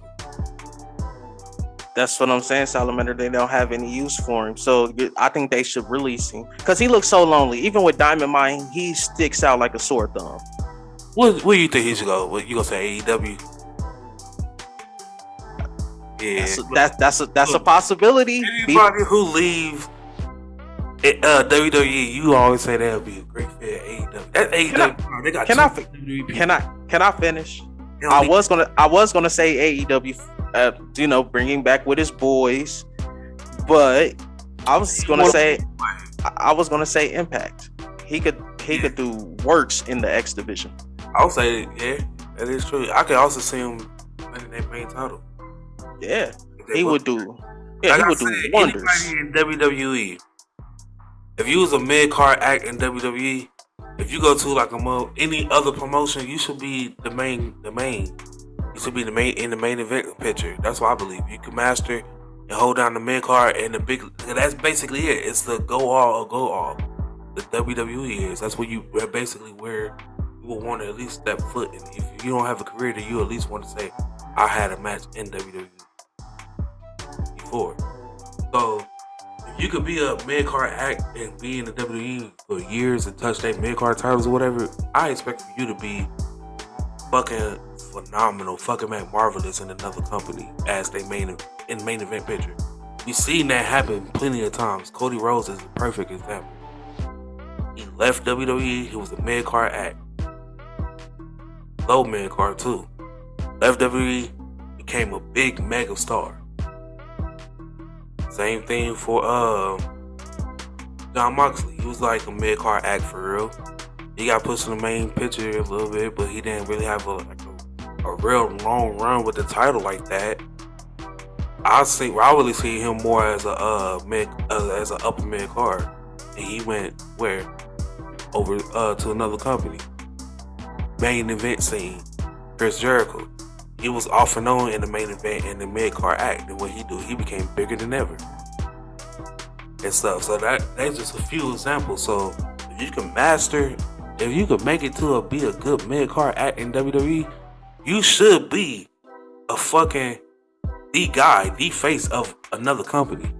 That's what I'm saying, Salamander. They don't have any use for him, so I think they should release him because he looks so lonely. Even with Diamond Mine, he sticks out like a sore thumb. Where do you think he should go? What, you gonna say AEW? Yeah, That's a possibility. Anybody who leave WWE, you always say that would be a great fit. AEW. That AEW. They got Can I finish? I was gonna say AEW, bringing back with his boys, but I was gonna say Impact. He could do works in the X division. I'll say, yeah, that is true. I could also see him winning that main title. Yeah, he would do. Yeah, he would do wonders. Anybody in WWE, if you was a mid card act in WWE, if you go to like any other promotion, you should be the main. You should be in the main event picture. That's what I believe. You can master and hold down the mid card and the big. That's basically it. It's the go all or go all. The WWE is. That's where where you will want to at least step foot in. If you don't have a career, then you at least want to say, I had a match in WWE before. So if you could be a mid card act and be in the WWE for years and touch that mid card titles or whatever, I expect for you to be fucking phenomenal, fucking marvelous in another company as they main event picture. We've seen that happen plenty of times. Cody Rhodes is a perfect example. He left WWE, he was a mid card act. Low mid card too. Left WWE, became a big mega star. Same thing for John Moxley. He was like a mid card act for real. He got pushed in the main picture a little bit, but he didn't really have a real long run with the title like that. I really see him more as as an upper mid card, and he went over to another company. Main event scene, Chris Jericho. He was off and on in the main event and the mid card act, and what he became bigger than ever and stuff. So that's just a few examples. So if you can make it to be a good mid card act in WWE, you should be a fucking the guy, the face of another company.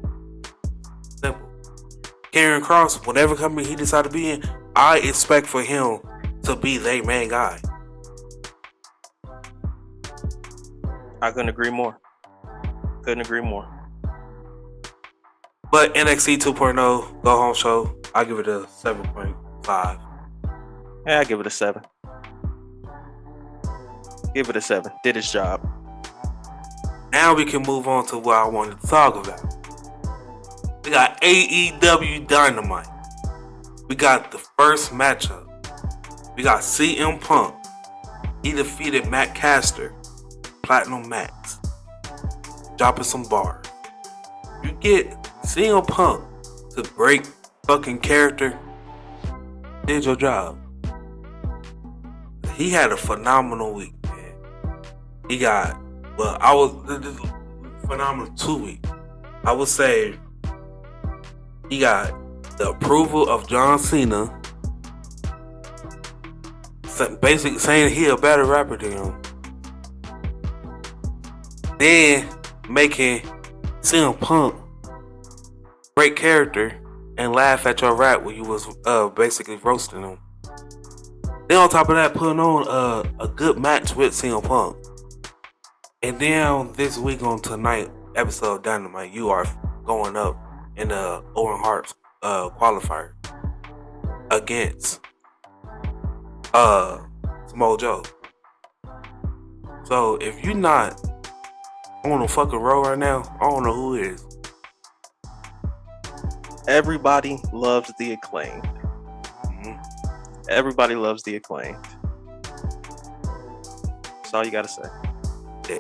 Simple. Karrion Kross, whatever company he decided to be in, I expect for him to be their main guy. I couldn't agree more. But NXT 2.0 Go Home Show, I give it a 7.5. Yeah, I give it a 7. Give it a 7. Did its job. Now we can move on to what I wanted to talk about. We got AEW Dynamite. We got the first matchup. We got CM Punk. He defeated Matt Caster, Platinum Max, dropping some bars. You get CM Punk to break fucking character. Did your job. He had a phenomenal week, man. He got, phenomenal 2 weeks. I would say he got the approval of John Cena, basically saying he a better rapper than him. Then making CM Punk break character and laugh at your rap when you was basically roasting him. Then on top of that, putting on a good match with CM Punk. And then this week on tonight episode of Dynamite, you are going up in the Owen Hart's qualifier against Samoa Joe. So if you're not on a fucking roll right now, I don't know who is. Everybody loves the Acclaimed. Mm-hmm. Everybody loves the Acclaimed. That's all you gotta say. Yeah.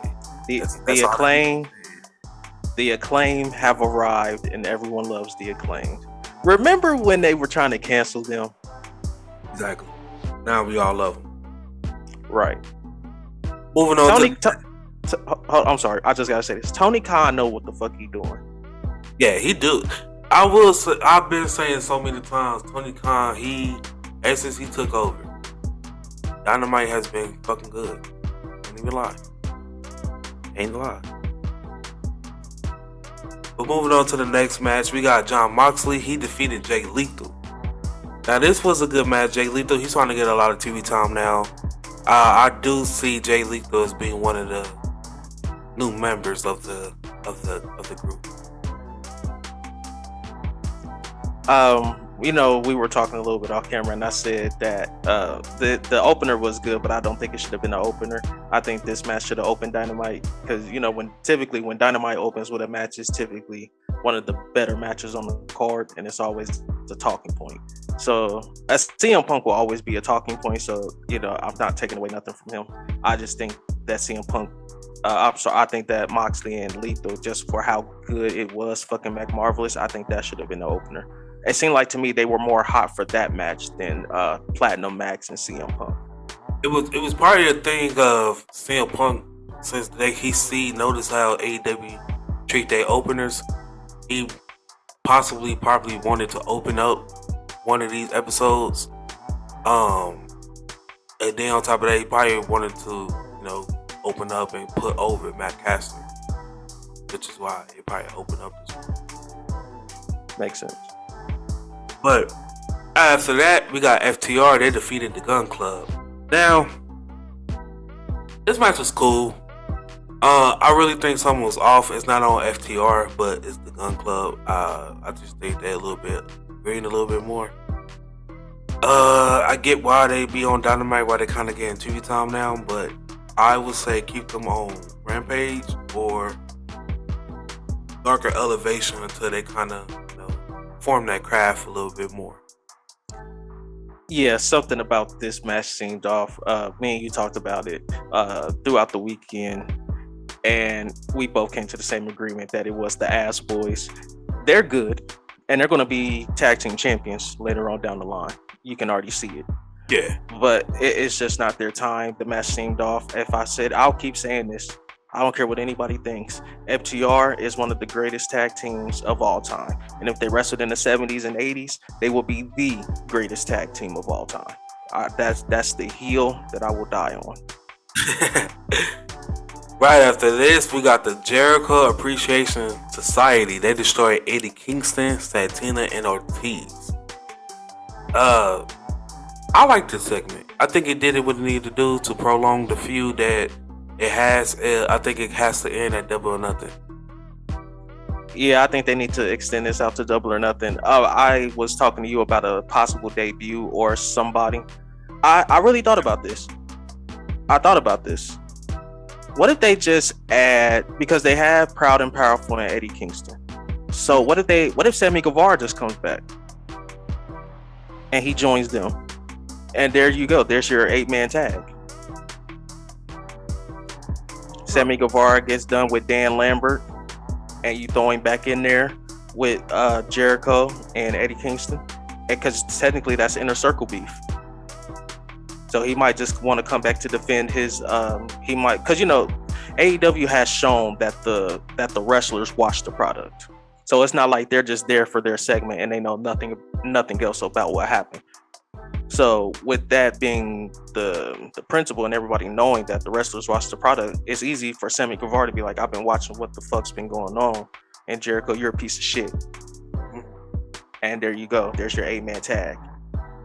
The Acclaim have arrived, and everyone loves the Acclaimed. Remember when they were trying to cancel them? Exactly. Now we all love them. Right. Moving on I'm sorry. I just gotta say this. Tony Khan know what the fuck he doing. Yeah, he do. I will say, I've been saying so many times, Tony Khan, ever since he took over, Dynamite has been fucking good. Ain't even lie. But moving on to the next match, we got Jon Moxley. He defeated Jay Lethal. Now this was a good match. Jay Lethal, he's trying to get a lot of TV time now. I do see Jay Lethal as being one of the new members of the group. We were talking a little bit off camera, and I said that the opener was good, but I don't think it should have been an opener. I think this match should have opened Dynamite, because when Dynamite opens with a match, it's typically one of the better matches on the card, and it's always the talking point. So as CM Punk will always be a talking point, so I'm not taking away nothing from him. I just think that CM Punk, I think that Moxley and Lethal, just for how good it was, fucking McMarvelous, I think that should have been the opener. It seemed like to me they were more hot for that match than Platinum Max and CM Punk. It was probably a thing of CM Punk, since noticed how AEW treat their openers. He probably wanted to open up one of these episodes. And then on top of that, he probably wanted to, open up and put over Matt Caster, which is why he probably opened up this one. Makes sense. But after that, we got FTR. They defeated the Gun Club. Now, this match was cool. I really think something was off. It's not on FTR, but it's the Gun Club. I just think they're a little bit green, a little bit more. I get why they be on Dynamite, why they kind of getting TV time now, but I would say keep them on Rampage or Darker Elevation until they kind of form that craft a little bit more. Yeah, something about this match seemed off. Me and you talked about it throughout the weekend, and we both came to the same agreement that it was the Ass Boys. They're good, and they're going to be tag team champions later on down the line. You can already see it. Yeah. But it's just not their time. The match seemed off. I'll keep saying this. I don't care what anybody thinks. FTR is one of the greatest tag teams of all time. And if they wrestled in the 70s and 80s, they will be the greatest tag team of all time. That's the heel that I will die on. Right after this, we got the Jericho Appreciation Society. They destroyed Eddie Kingston, Santina, and Ortiz. I like this segment. I think it did what it needed to do to prolong the feud that it has. I think it has to end at Double or Nothing. Yeah, I think they need to extend this out to Double or Nothing. I was talking to you about a possible debut or somebody. I really thought about this. What if they just add, because they have Proud and Powerful and Eddie Kingston. So what if Sammy Guevara just comes back and he joins them? And there you go. There's your 8-man tag. Sammy Guevara gets done with Dan Lambert, and you throw him back in there with Jericho and Eddie Kingston, because technically that's inner circle beef. So he might just want to come back to defend his. He might, because AEW has shown that the wrestlers watch the product, so it's not like they're just there for their segment and they know nothing else about what happened. So with that being the principle and everybody knowing that the wrestlers watch the product, it's easy for Sammy Guevara to be like, I've been watching what the fuck's been going on, and Jericho, you're a piece of shit. And there you go. There's your 8-man tag.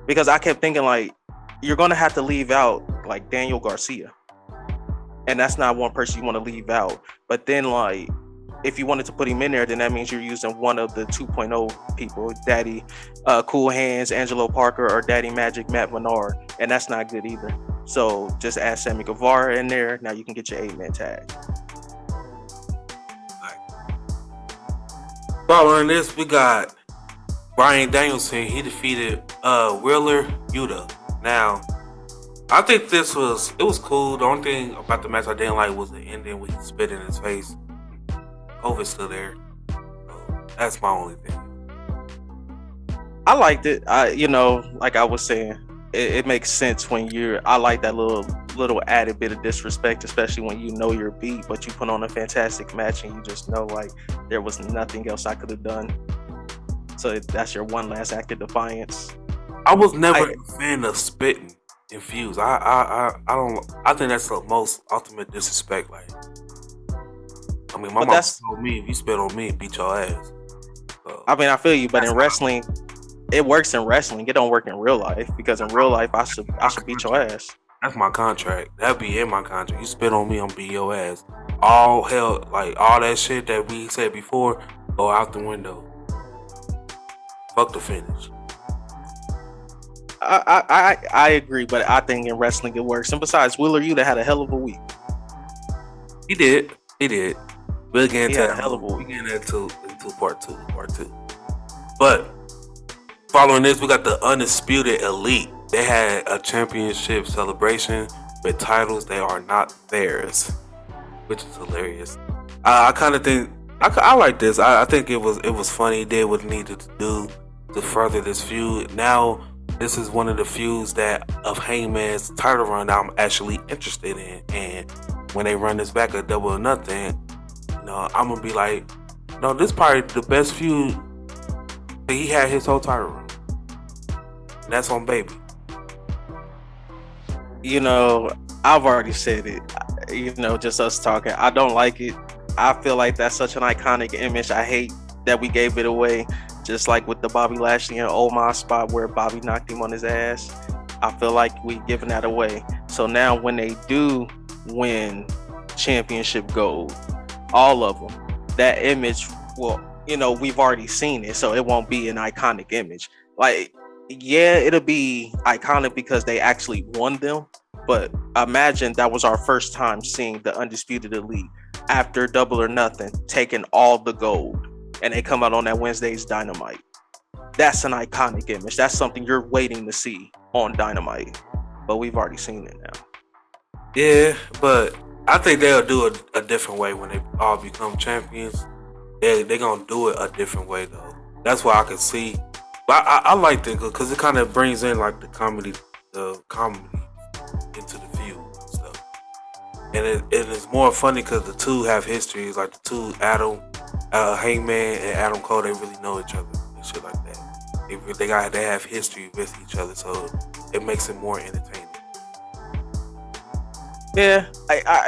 Because I kept thinking, like, you're going to have to leave out, like, Daniel Garcia. And that's not one person you want to leave out. But then, like, if you wanted to put him in there, then that means you're using one of the 2.0 people, Daddy Cool Hands, Angelo Parker, or Daddy Magic, Matt Menard. And that's not good either. So just add Sammy Guevara in there. Now you can get your 8-man tag. Following this, we got Bryan Danielson. He defeated Wheeler Yuta. Now, I think it was cool. The only thing about the match I didn't like was the ending when he spit in his face. COVID's still there. So that's my only thing. I liked it. Like I was saying, it makes sense when I like that little added bit of disrespect, especially when you know you're beat, but you put on a fantastic match and you just know, like, there was nothing else I could have done. So that's your one last act of defiance. I was never a fan of spitting in feuds. I think that's the most ultimate disrespect. Like, a mean, my But mom that's, told me if you spit on me, beat your ass. So, I mean, I feel you. But that's in wrestling, it works in wrestling. It don't work in real life because in real life, I should beat your ass. that's my contract. That'd be in my contract. You spit on me, I'm beat your ass. All hell, like all that shit that we said before, go out the window. Fuck the finish. I agree, but I think in wrestling it works. And besides, Wheeler Yuta had a hell of a week. He did. We'll get He into had a that. hell of a We week. get into part two. But following this, we got the Undisputed Elite. They had a championship celebration with titles they are not theirs, which is hilarious. I kind of think I like this. I think it was funny. He did what he needed to do to further this feud. Now this is one of the feuds that of Hangman's title run that I'm actually interested in. And when they run this back at Double or Nothing, I'm gonna be like, no, this probably the best feud that he had his whole title run. And that's on Baby. I've already said it. Just us talking. I don't like it. I feel like that's such an iconic image. I hate that we gave it away. Just like with the Bobby Lashley and Omos spot where Bobby knocked him on his ass. I feel like we giving that away. So now when they do win championship gold, all of them, that image we've already seen it, so it won't be an iconic image. Like, yeah, it'll be iconic because they actually won them, but imagine that was our first time seeing the Undisputed Elite after Double or Nothing taking all the gold, and they come out on that Wednesday's Dynamite. That's an iconic image. That's something you're waiting to see on Dynamite, but we've already seen it now. Yeah, but I think they'll do it a different way when they all become champions. They're gonna do it a different way though. That's why I can see. But I like it because it kind of brings in like the comedy into the feud and stuff. And it's more funny because the two have histories. Like the two Hangman and Adam Cole, they really know each other and shit like that. They have history with each other, so it makes it more entertaining. Yeah,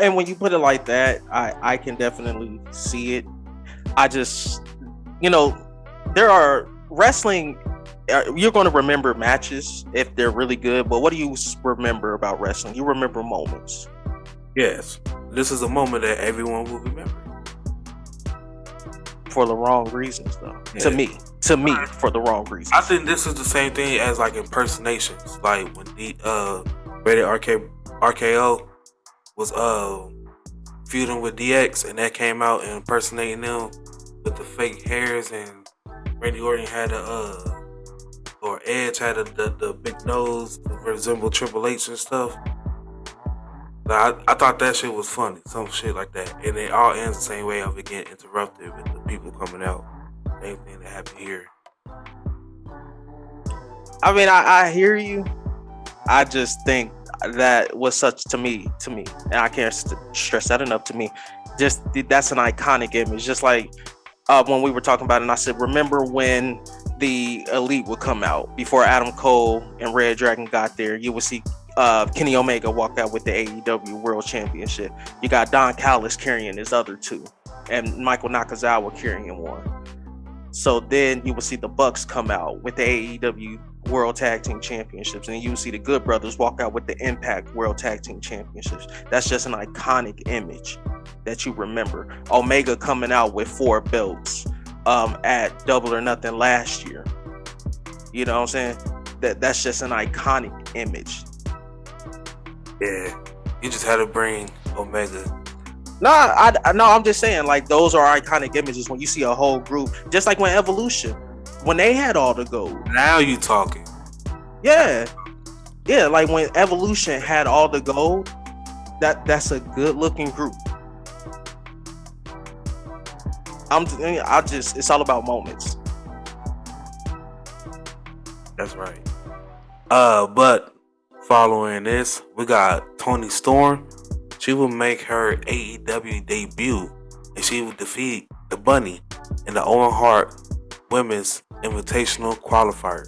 and when you put it like that, I can definitely see it. I just, there are wrestling. You're going to remember matches if they're really good, but what do you remember about wrestling? You remember moments. Yes, this is a moment that everyone will remember. For the wrong reasons, though. Yeah. To me, for the wrong reasons. I think this is the same thing as like impersonations, like when Rated RKO was feuding with DX, and that came out and impersonating them with the fake hairs, and Randy Orton had or Edge had the big nose to resemble Triple H and stuff. I thought that shit was funny, some shit like that, and it all ends the same way of it getting interrupted with the people coming out. Same thing that happened here. I mean, I hear you. I just think that was such to me, and I can't stress that enough. To me, just that's an iconic image. Just like when we were talking about it, and I said, remember when the Elite would come out before Adam Cole and Red Dragon got there? You would see Kenny Omega walk out with the AEW World Championship. You got Don Callis carrying his other two, and Michael Nakazawa carrying one. So then you would see the Bucks come out with the AEW World Tag Team Championships, and you would see the Good Brothers walk out with the Impact World Tag Team Championships. That's just an iconic image that you remember. Omega coming out with 4 belts at Double or Nothing last year. You know what I'm saying? That's just an iconic image. Yeah, you just had to bring Omega. No, I'm just saying, like, those are iconic images when you see a whole group, just like when Evolution, when they had all the gold. Now you talking. Yeah, like when Evolution had all the gold, that's a good looking group. It's all about moments. That's right. But following this, we got Toni Storm. She will make her AEW debut, and she will defeat the Bunny in the Owen Hart Women's Invitational Qualifier.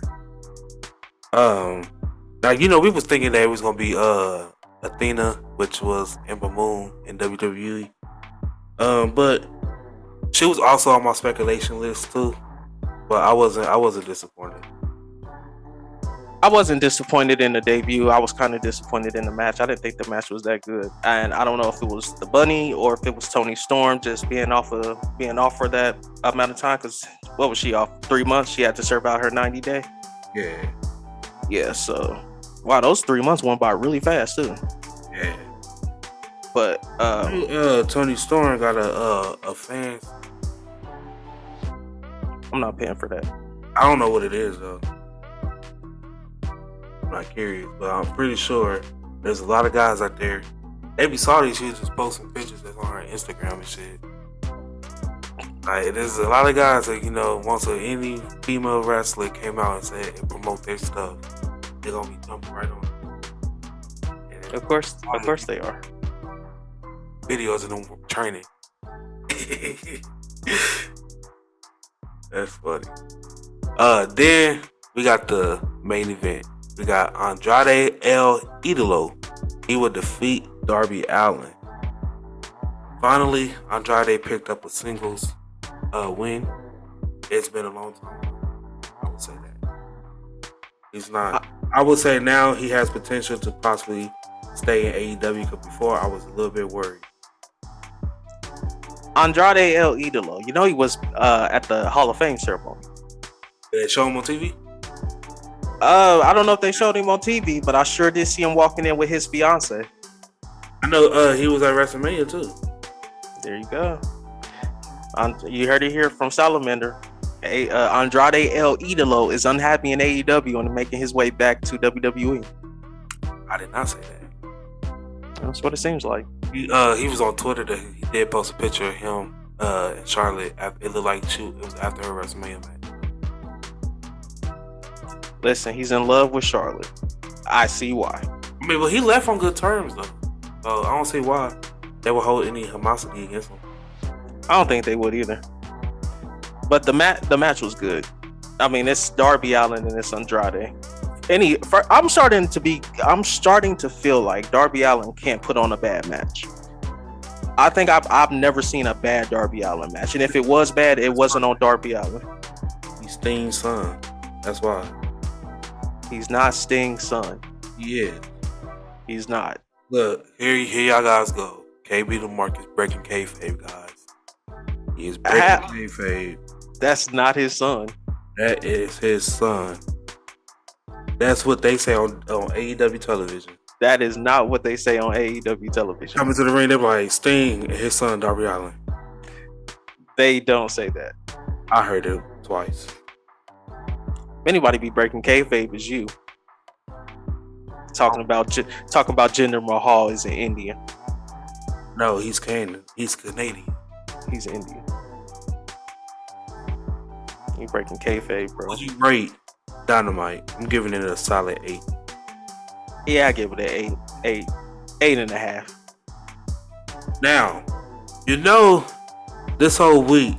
Now we was thinking that it was gonna be Athena, which was Ember Moon in WWE. But She was also on my speculation list too, but I wasn't disappointed. I wasn't disappointed in the debut. I was kind of disappointed in the match. I didn't think the match was that good, and I don't know if it was the bunny or if it was Tony Storm just being off for that amount of time. Because what was she off? 3 months. She had to serve out her 90-day. Yeah, Yeah. So wow, those 3 months went by really fast too. yeah. But Tony Storm got a fan. I'm not paying for that. I don't know what it is though. I'm not curious, but I'm pretty sure there's a lot of guys out there. They be salty. She's just posting pictures that's on her Instagram and shit. Like, there's a lot of guys that, once any female wrestler came out and said and promote their stuff, they're gonna be jumping right on it. Of course they are. Videos of them training. That's funny. Then we got the main event. We got Andrade El Idolo. He would defeat Darby Allin. Finally, Andrade picked up a singles win. It's been a long time. I would say that. He's not. I would say now he has potential to possibly stay in AEW, because before I was a little bit worried. Andrade El Idolo. He was at the Hall of Fame ceremony. Did they show him on TV? I don't know if they showed him on TV, but I sure did see him walking in with his fiance. I know he was at WrestleMania too. There you go. You heard it here from Salamander. Andrade El Idolo is unhappy in AEW and making his way back to WWE. I did not say that. That's what it seems like. He was on Twitter that he did post a picture of him and Charlotte. It looked like it was after her WrestleMania match. Listen, he's in love with Charlotte. I see why. I mean, but he left on good terms though. So I don't see why they would hold any animosity against him. I don't think they would either. But the match was good. I mean, it's Darby Allin and it's Andrade. I'm starting to feel like Darby Allin can't put on a bad match. I think I've never seen a bad Darby Allin match, and if it was bad, it wasn't on Darby Allin. He's Sting's son. That's why. He's not Sting's son. Yeah. He's not. Look, here y'all guys go. KB the Marcus breaking kayfabe, guys. He is breaking kayfabe. That's not his son. That is his son. That's what they say on AEW television. That is not what they say on AEW television. Coming to the ring, they're like, Sting and his son Darby Allin. They don't say that. I heard it twice. If anybody be breaking kayfabe is you. Talking about Jinder Mahal is an Indian. No, he's Canadian. He's Canadian. He's Indian. You breaking kayfabe, bro. Would you rate Dynamite? I'm giving it a solid 8. Yeah, I give it an 8.5. Now, this whole week,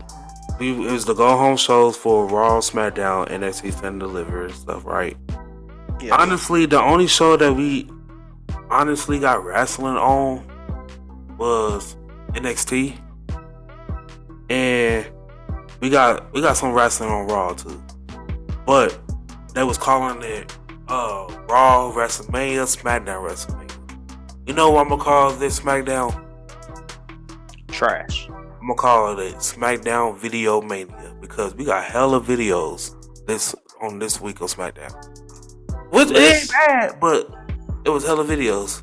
it was the go-home shows for Raw, SmackDown, NXT Stand and Deliver and stuff, right? Yeah. Honestly, the only show that we honestly got wrestling on was NXT, and we got some wrestling on Raw too. But they was calling it Raw WrestleMania, SmackDown WrestleMania. You know what I'm gonna call this SmackDown? Trash. I'm gonna call it SmackDown Video Mania, because we got hella videos this week on SmackDown. Which ain't bad, but it was hella videos.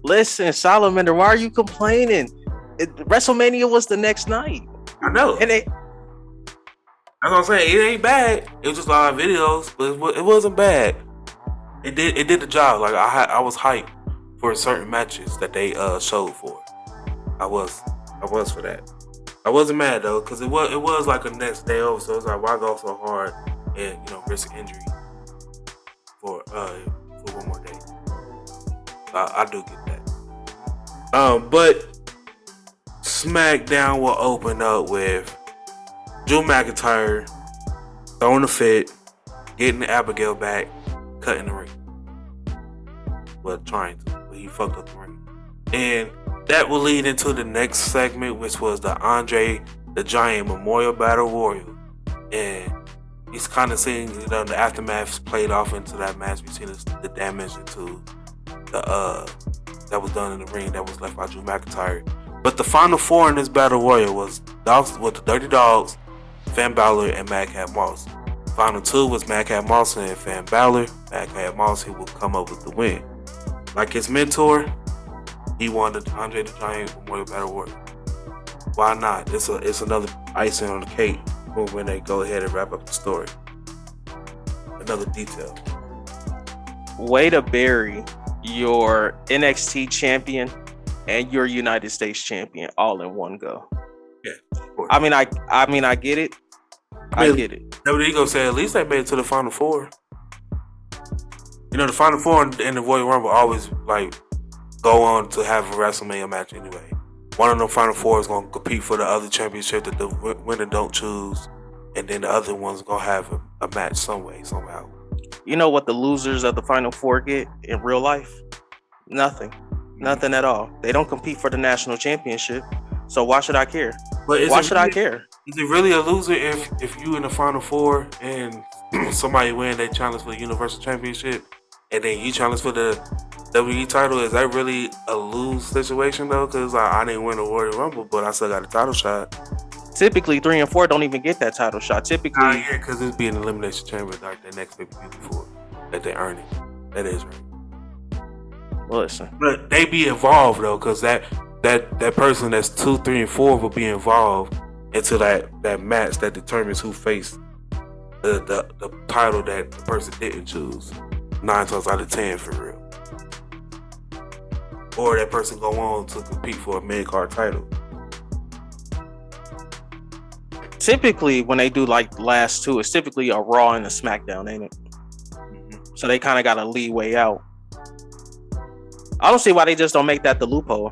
Listen, Salamander, why are you complaining? WrestleMania was the next night. I know. And that's what I'm saying. It ain't bad. It was just a lot of videos, but it wasn't bad. It did the job. Like I was hyped for certain matches that they showed for. I was for that. I wasn't mad though, because it was like a next day over, so it's like, why go so hard and risk injury for one more day. I do get that. But SmackDown will open up with Drew McIntyre throwing a fit, getting Abigail back, cutting the ring. Well, trying to, but he fucked up the ring. And that will lead into the next segment, which was the Andre the Giant Memorial Battle Royal, and he's kind of seeing, you know, the aftermath played off into that match. We've seen the damage into the that was done in the ring that was left by Drew McIntyre. But the final four in this battle royal was the Dirty Dogs, Finn Balor, and Madcap Moss. Final two was Madcap Moss and Finn Balor. Madcap Moss, he will come up with the win. Like his mentor, he won the Andre the Giant Memorial Battle Royal. Why not? It's another icing on the cake when they go ahead and wrap up the story. Another detail. Way to bury your NXT champion and your United States champion all in one go. Yeah, of course. I mean, I get it. I get it. WWE gonna say at least they made it to the final four. You know, the final four in the Royal Rumble always like go on to have a WrestleMania match anyway. One of them final four is gonna compete for the other championship that the winner don't choose, and then the other one's gonna have a match some way, somehow. You know what the losers of the final four get in real life? Nothing at all. They don't compete for the national championship, so why should I care? But why should I care? Is it really a loser if you in the final four and somebody win, they challenge for the Universal Championship, and then you challenge for the WWE title? Is that really a lose situation though? Because I didn't win the Royal Rumble, but I still got a title shot. Typically, 3 and 4 don't even get that title shot. Typically, yeah, because it's being elimination chamber like the next pay-per-view before that they earn it. That is right. Listen, but they be involved though, because that person that's 2, 3, and 4 will be involved into that match that determines who faced the title that the person didn't choose. 9 times out of 10 for real. Or that person go on to compete for a mid-card title. Typically, when they do like last two, it's typically a Raw and a SmackDown, ain't it? Mm-hmm. So they kind of got a leeway out. I don't see why they just don't make that the loophole.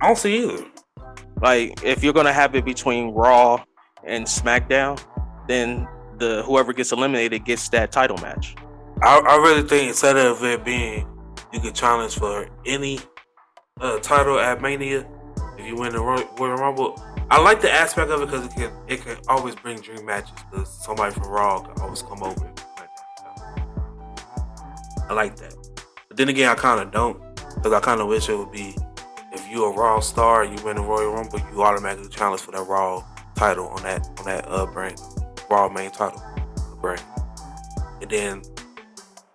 I don't see either. Like, if you're gonna have it between Raw and SmackDown, then whoever gets eliminated gets that title match. I really think instead of it being you can challenge for any title at Mania if you win the Royal Rumble. I like the aspect of it because it can always bring dream matches because somebody from Raw can always come over and I like that. But then again, I kind of don't, because I kind of wish it would be if you a Raw star and you win the Royal Rumble, you automatically challenge for that Raw title on that brand, Raw main title brand, and then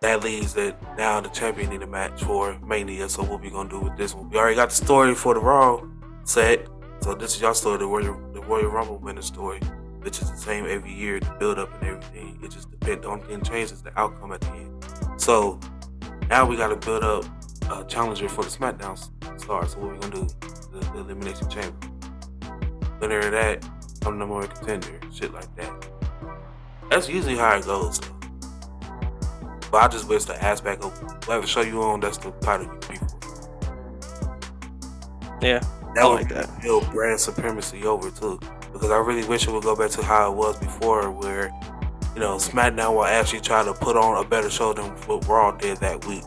that leaves that now the champion need a match for Mania. So what we gonna do with this one? We already got the story for the Raw set. So this is y'all story, the Royal Rumble winner story, which is the same every year, the build up and everything. It just depends. The only thing changes the outcome at the end. So now we got to build up a challenger for the SmackDown star. So what we gonna do? The Elimination Chamber. Winner of that, come number one contender, shit like that. That's usually how it goes. But I just wish the aspect of whatever show you on, that's the title you compete for. Yeah. That would like that. build brand supremacy over too, because I really wish it would go back to how it was before, where SmackDown will actually try to put on a better show than what Raw did that week.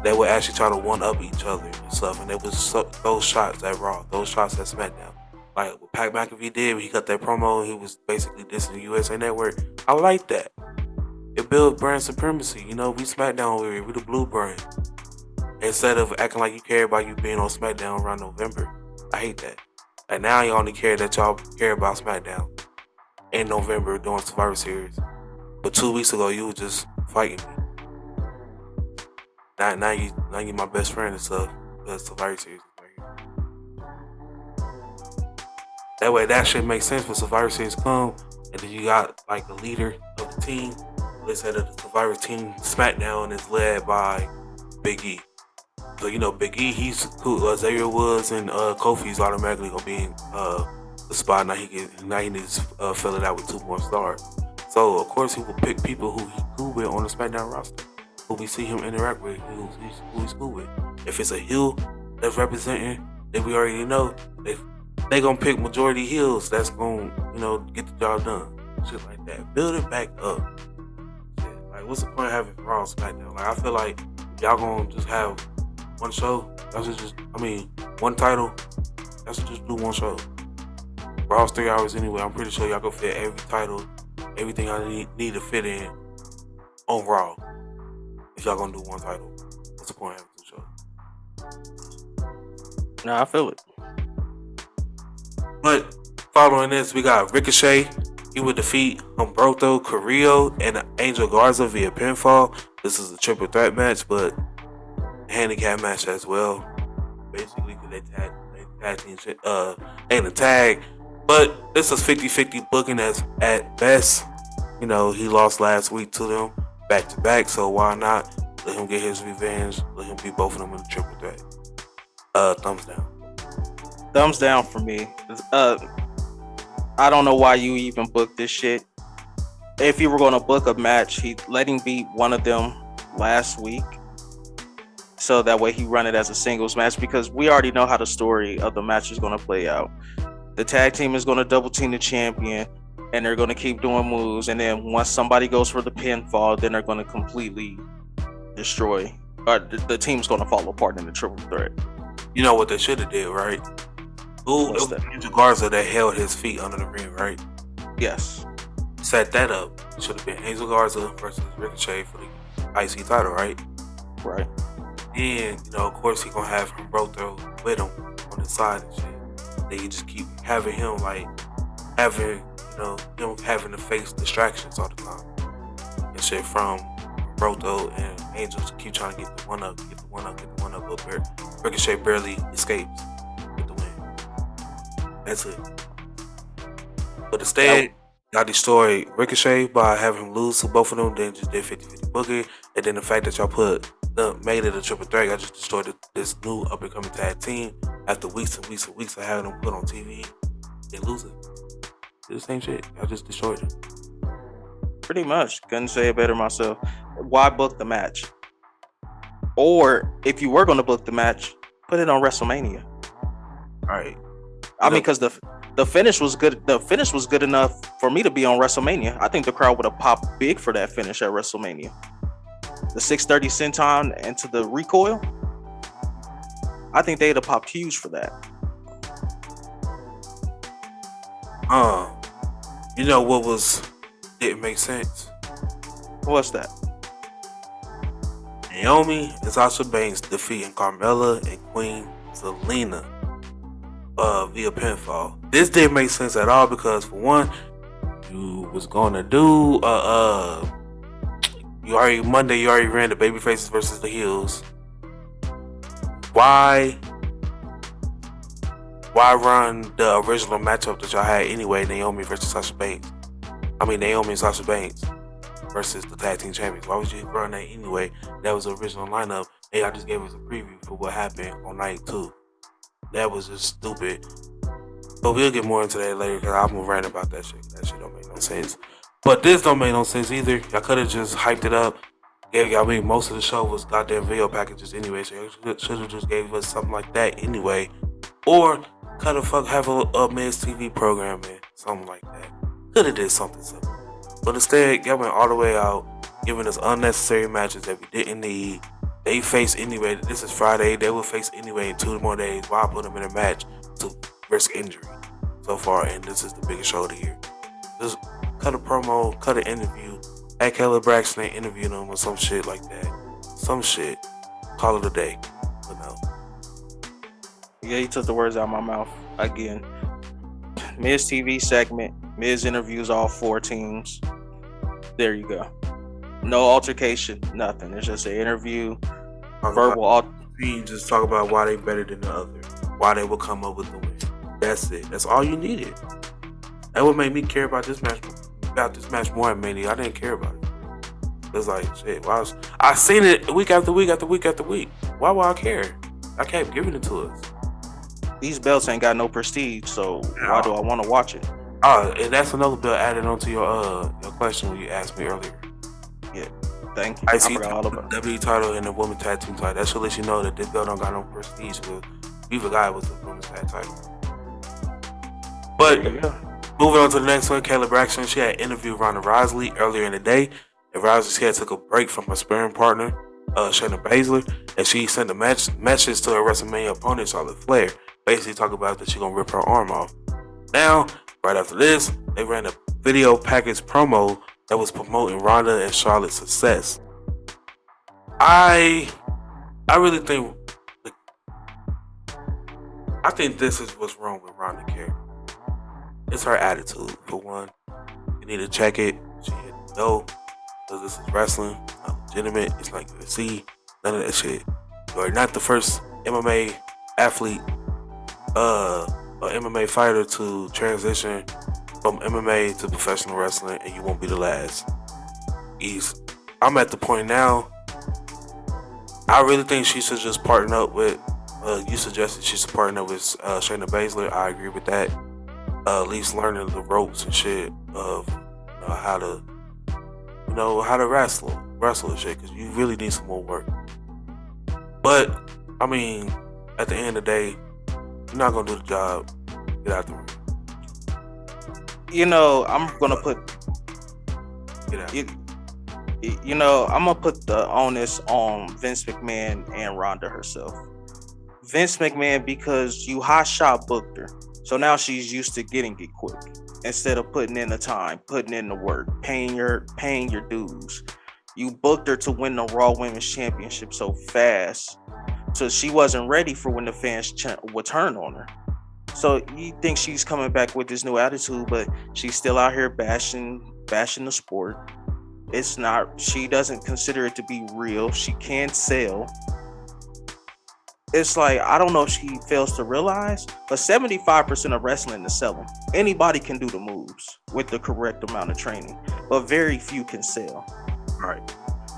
They would actually try to one up each other and stuff, and it was those shots at Raw, those shots at SmackDown, like what Pat McAfee did when he cut that promo. And he was basically dissing the USA Network. I like that. It built brand supremacy. We SmackDown over here, we the blue brand. Instead of acting like you care about you being on SmackDown around November. I hate that. And now you only care that y'all care about SmackDown in November during Survivor Series. But 2 weeks ago, you were just fighting me. Now you my best friend and stuff. Because Survivor Series is right here. That way, that shit makes sense for Survivor Series to come. And then you got like the leader of the team. They said that the Survivor team SmackDown is led by Big E. So Big E, he's cool. Xavier Woods and Kofi's automatically gonna be in the spot. Now he needs to fill it out with 2 more stars. So of course he will pick people who he's cool with on the SmackDown roster, who we see him interact with, who he's cool with. If it's a heel that's representing, then we already know they gonna pick majority heels that's gonna get the job done. Shit like that. Build it back up. Shit. Like what's the point of having Raw and SmackDown? Like I feel like y'all gonna just have one show, one title, that's just do one show. Raw's 3 hours anyway. I'm pretty sure y'all gonna fit every title, everything I need to fit in on Raw. If y'all gonna do one title, what's the point of having two shows? Nah, I feel it. But following this, we got Ricochet. He would defeat Humberto Carrillo and Angel Garza via pinfall. This is a triple threat match, but a handicap match as well. Basically, because ain't a tag. But this is 50-50 booking at best. You know, he lost last week to them back to back, so why not let him get his revenge? Let him beat both of them in a triple threat. Thumbs down. Thumbs down for me. I don't know why you even booked this shit. If you were going to book a match, let him beat one of them last week, so that way he run it as a singles match, because we already know how the story of the match is going to play out. The tag team is going to double team the champion, and they're going to keep doing moves, and then once somebody goes for the pinfall, then they're going to completely destroy, or the team's going to fall apart in the triple threat. You know what they should have did, right? Ooh, it was Angel Garza that held his feet under the ring, right? Yes. Set that up. It should have been Angel Garza versus Ricochet for the IC title, right? Right. And, you know, of course, he gonna have Humberto with him on the side and shit. Then you just keep having him, like, having to face distractions all the time. And shit from Humberto and Angel to keep trying to get the one up, but Ricochet barely escapes with the win. That's it. But instead, y'all destroyed Ricochet by having him lose to both of them, then just did 50-50 booking. And then the fact that y'all made it a triple threat, y'all just destroyed this new up-and-coming tag team after weeks and weeks and weeks of having them put on TV and losing. Did the same shit. Y'all just destroyed it. Pretty much. Couldn't say it better myself. Why book the match? Or if you were going to book the match, put it on WrestleMania. All right. I mean, because the finish was good. The finish was good enough for me to be on WrestleMania. I think the crowd would have popped big for that finish at WrestleMania. The 630 senton into the recoil. I think they'd have popped huge for that. You know what didn't make sense? What's that? Naomi and Sasha Banks defeating Carmella and Queen Zelina via pinfall. This didn't make sense at all because, for one, you was gonna do you already ran the baby faces versus the heels. Why run the original matchup that y'all had anyway, Naomi versus Sasha Banks? I mean, Naomi and Sasha Banks versus the tag team champions. Why would you run that anyway? That was the original lineup. Hey, I just gave us a preview for what happened on night 2. That was just stupid. But we'll get more into that later because I'm gonna rant about that shit. That shit don't make no sense. But this don't make no sense either. Y'all could have just hyped it up. Most of the show was goddamn video packages anyway, so you should have just gave us something like that anyway. Or could have have a Miz TV program in, something like that. Could have did something simple. But instead, y'all went all the way out, giving us unnecessary matches that we didn't need. They face anyway. This is Friday. They will face anyway in 2 more days. Why put them in a match to risk injury so far? And this is the biggest show of the year. Just cut a promo, cut an interview. At Kelly Braxton and interview them or some shit like that. Some shit. Call it a day. But no. Yeah, you took the words out of my mouth again. Miz TV segment. Miz interviews all 4 teams. There you go. No altercation, nothing. It's just an interview. Just talk about why they better than the other. Why they will come up with the win. That's it. That's all you needed. That would make me care about this match more than Mania. I didn't care about it. It's like shit. I seen it week after week after week after week. Why would I care? I kept giving it to us. These belts ain't got no prestige, so why do I want to watch it? Oh, and that's another belt added onto your question when you asked me earlier. Yeah, thank you. I forgot all about the WWE title and the women's tag team title. That should let you know that this belt don't got no prestige because we forgot it was the women's tag title. But moving on to the next one, Kayla Braxton. She had an interview with Ronda Rousey earlier in the day. And Rousey took a break from her sparring partner, Shayna Baszler, and she sent the message to her WrestleMania opponent, Charlotte Flair, basically talking about that she's gonna rip her arm off. Now, Right after this, they ran a video package promo that was promoting Ronda and Charlotte's success. I really think this is what's wrong with Ronda Care. It's her attitude, for one. You need to check it. She had to know, because this is wrestling. It's not legitimate. It's not UFC. None of that shit. You are not the first MMA athlete, or MMA fighter to transition from MMA to professional wrestling, and you won't be the last. I'm at the point now. I really think she should just partner up with. You suggested she should partner up with Shayna Baszler. I agree with that. At least learning the ropes and shit of how to wrestle and shit, because you really need some more work. But I mean, at the end of the day, you're not gonna do the job. Get out the ring. I'm gonna put. Get out. I'm gonna put the onus on Vince McMahon and Ronda herself. Vince McMahon, because you hot shot booked her, so now she's used to getting it quick instead of putting in the time, putting in the work, paying your dues. You booked her to win the Raw Women's Championship so fast, so she wasn't ready for when the fans would turn on her. So you think she's coming back with this new attitude, but she's still out here bashing the sport. It's not. She doesn't consider it to be real. She can't sell. It's like, I don't know if she fails to realize, but 75% of wrestling is selling. Anybody can do the moves with the correct amount of training, but very few can sell. Right.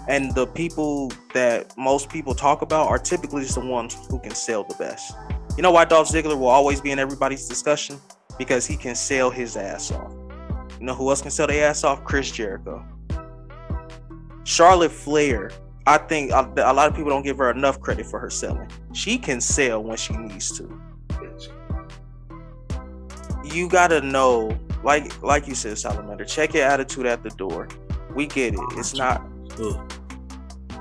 And the people that most people talk about are typically just the ones who can sell the best. You know why Dolph Ziggler will always be in everybody's discussion? Because he can sell his ass off. You know who else can sell their ass off? Chris Jericho. Charlotte Flair. I think a lot of people don't give her enough credit for her selling. She can sell when she needs to. You gotta know, like you said, Salamander, check your attitude at the door. We get it. It's not.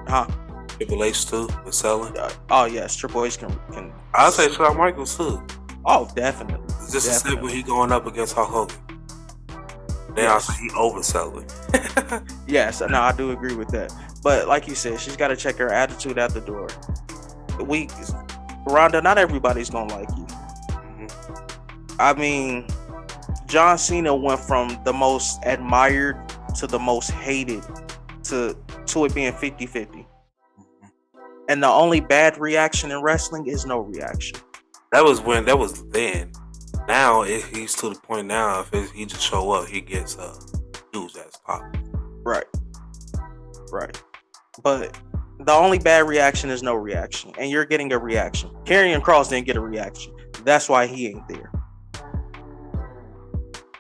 Huh? Triple H too with selling. Oh yes, Triple H can. I'll say Shawn Michaels too. Oh, definitely. Just as simple, he going up against Hulk Hogan. Then also he overselling. Yes, no, I do agree with that. But like you said, she's got to check her attitude at the door. Ronda, not everybody's gonna like you. Mm-hmm. I mean, John Cena went from the most admired to the most hated to it being 50-50. Mm-hmm. And the only bad reaction in wrestling is no reaction. That was then. Now he's to the point now. If he just show up, he gets news as pop. Right. But the only bad reaction is no reaction, and you're getting a reaction. Karrion Kross didn't get a reaction. That's why he ain't there.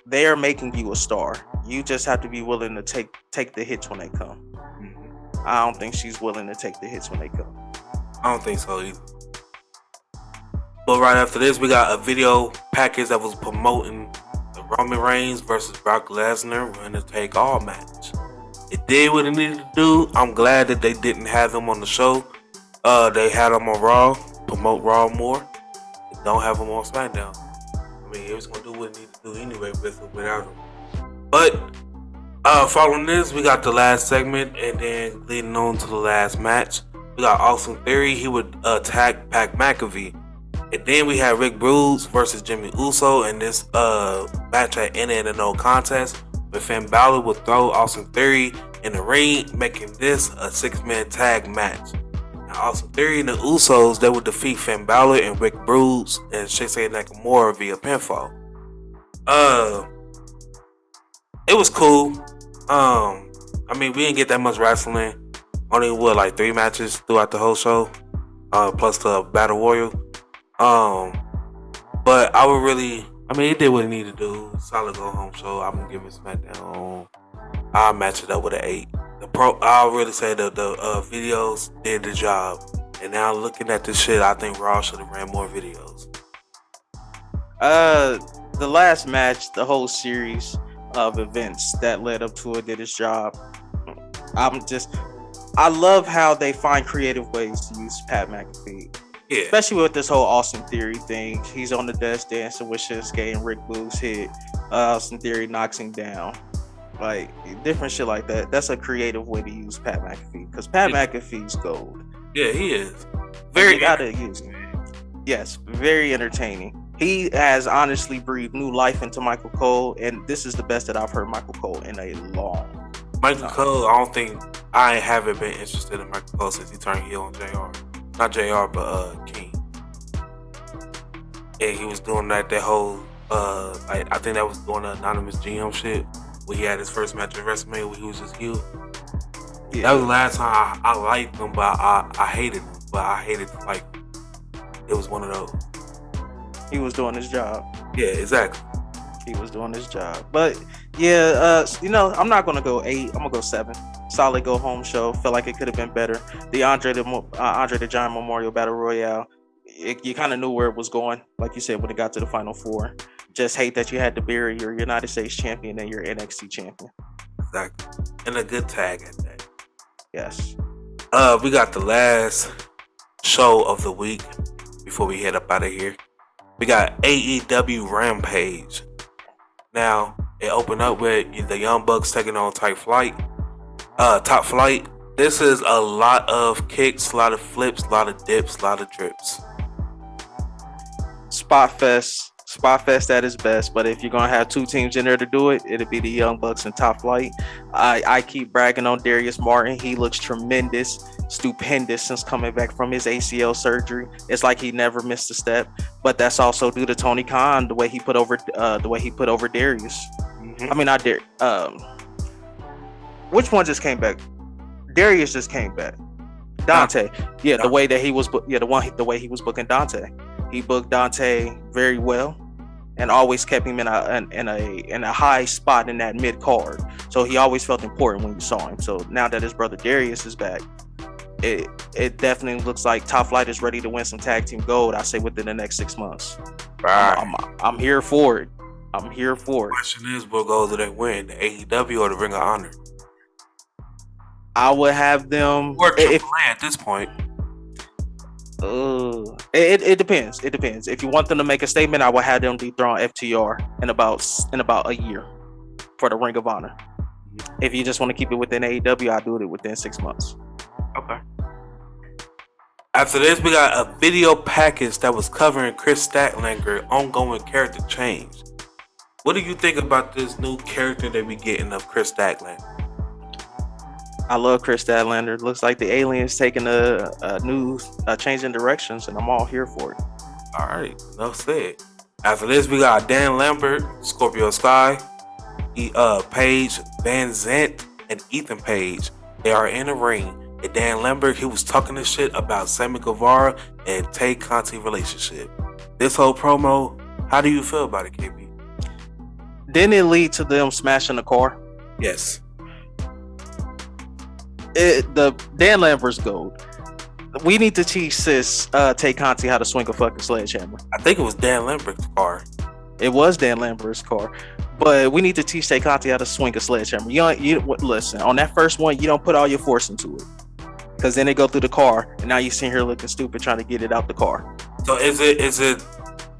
They are making you a star. You just have to be willing to take the hits when they come. Mm-hmm. I don't think she's willing to take the hits when they come. I don't think so either. But right after this, we got a video package that was promoting the Roman Reigns versus Brock Lesnar winner take all match. It did what it needed to do. I'm glad that they didn't have them on the show. They had them on Raw, promote Raw more. Don't have them on SmackDown. I mean, it was gonna do what it needed to do anyway without them. But following this, we got the last segment, and then leading on to the last match, we got Austin Theory. He would attack Pat McAfee. And then we had Rick Bruce versus Jimmy Uso, and this match had ended in a no contest. But Finn Balor would throw Austin Theory in the ring, making this a 6-man tag match. Now, Austin Theory and the Usos, they would defeat Finn Balor and Rick Bruce and Shinsuke Nakamura via pinfall. It was cool. I mean, we didn't get that much wrestling. Only 3 matches throughout the whole show, plus the Battle Royal. But it did what it needed to do. Solid go home show. I'm gonna give it SmackDown. I'll match it up with an 8. I'll really say the videos did the job. And now looking at this shit, I think Raw should have ran more videos. The last match, the whole series of events that led up to it did its job. I love how they find creative ways to use Pat McAfee. Yeah. Especially with this whole Austin Theory thing. He's on the desk dancing with Shinsuke, and Rick Boogs hit Austin Theory knocks him down. Like different shit like that. That's a creative way to use Pat McAfee because Pat McAfee's gold. Yeah, he is. You gotta use him. Yes, very entertaining. He has honestly breathed new life into Michael Cole, and this is the best that I've heard Michael Cole in a long Michael Cole, I haven't been interested in Michael Cole since he turned heel on JR. Not JR, but King. And he was doing that whole I think that was doing the anonymous GM shit where he had his first match at WrestleMania where he was just heel. Yeah. That was the last time I liked him, but I hated him. But I hated like it was one of those. He was doing his job. Yeah, exactly. He was doing his job. But yeah, I'm not gonna go 8. I'm gonna go 7. Solid go home show. Felt like it could have been better. The Andre the Giant Memorial Battle Royale. You kind of knew where it was going, like you said, when it got to the Final Four. Just hate that you had to bury your United States champion and your NXT champion. Exactly. And a good tag at that. Yes. We got the last show of the week before we head up out of here. We got AEW Rampage. Now, it opened up with the Young Bucks taking on Top Flight. This is a lot of kicks, a lot of flips, a lot of dips, a lot of drips. Spot fest at its best, but if you're gonna have two teams in there to do it, it'll be the Young Bucks and Top Flight. I keep bragging on Darius Martin. He looks tremendous, stupendous since coming back from his ACL surgery. It's like he never missed a step, but that's also due to Tony Khan, the way he put over Darius. Mm-hmm. I mean, not Darius. Which one just came back? Darius just came back. Dante. Yeah, the way that he was. The way he was booking Dante. He booked Dante very well, and always kept him in a high spot in that mid card. So he always felt important when you saw him. So now that his brother Darius is back, it definitely looks like Top Flight is ready to win some tag team gold. I say within the next 6 months. Right. I'm here for it. I'm here for it. The question is, what gold do they win? The AEW or the Ring of Honor? I would have them. Or Triple A at this point. It depends. It depends. If you want them to make a statement, I would have them dethrone FTR in about a year for the Ring of Honor. If you just want to keep it within AEW, I'll do it within 6 months. Okay. After this, we got a video package that was covering Chris Statlander ongoing character change. What do you think about this new character that we getting of Chris Statlander? I love Chris Statlander. Looks like the alien's taking a new change in directions, and I'm all here for it. All right, enough said. After this, we got Dan Lambert, Scorpio Sky, Paige Van Zant, and Ethan Page. They are in the ring. And Dan Lambert, he was talking this shit about Sammy Guevara and Tay Conti relationship. This whole promo, how do you feel about it, KB? Didn't it lead to them smashing the car? Yes. The Dan Lambert's gold. We need to teach sis Tay Conti how to swing a fucking sledgehammer. I think it was Dan Lambert's car. It was Dan Lambert's car, but we need to teach Tay Conti how to swing a sledgehammer. You listen, on that first one, you don't put all your force into it, because then they go through the car, and now you sitting here looking stupid trying to get it out the car. So is it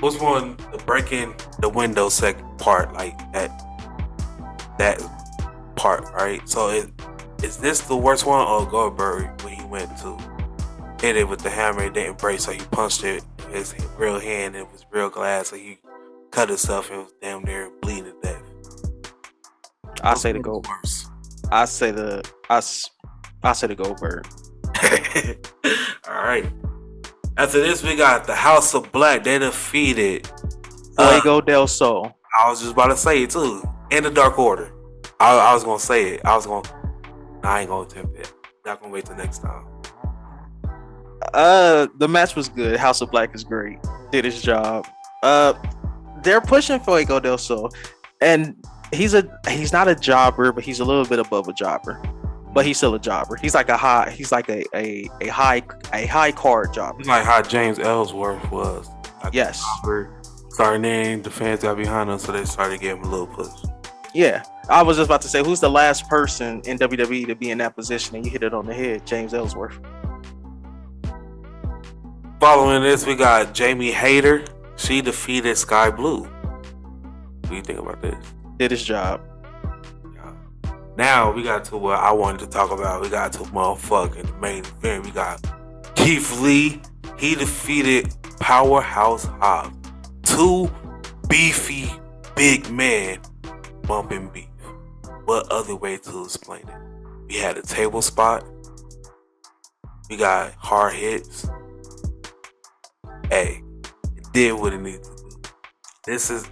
what's one, the breaking the window second part, like that part, right? So is this the worst one, or Goldberg when he went to hit it with the hammer and didn't break, so he punched it his real hand and it was real glass, so he cut himself and was damn near bleeding to death? I say the Goldberg. I say the Goldberg. All right. After this, we got the House of Black. They defeated Fuego del Sol. I was just about to say it too. In the Dark Order. I was gonna say it. I ain't gonna attempt it. Not gonna wait till next time. The match was good. House of Black is great. Did his job. They're pushing Fuego del Sol, and he's not a jobber, but he's a little bit above a jobber. But he's still a jobber. He's like a high card jobber. He's like how James Ellsworth was. Like, yes. Starting in, the fans got behind him, so they started giving him a little push. Yeah. I was just about to say, who's the last person in WWE to be in that position, and you hit it on the head? James Ellsworth. Following this, we got Jamie Hayter. She defeated Sky Blue. What do you think about this? Did his job. Now we got to what I wanted to talk about. We got to motherfucking main event. We got Keith Lee. He defeated Powerhouse Hobbs. Two beefy big men bumping beef. What other way to explain it? We had a table spot. We got hard hits. Hey, it did what it needed to do. This is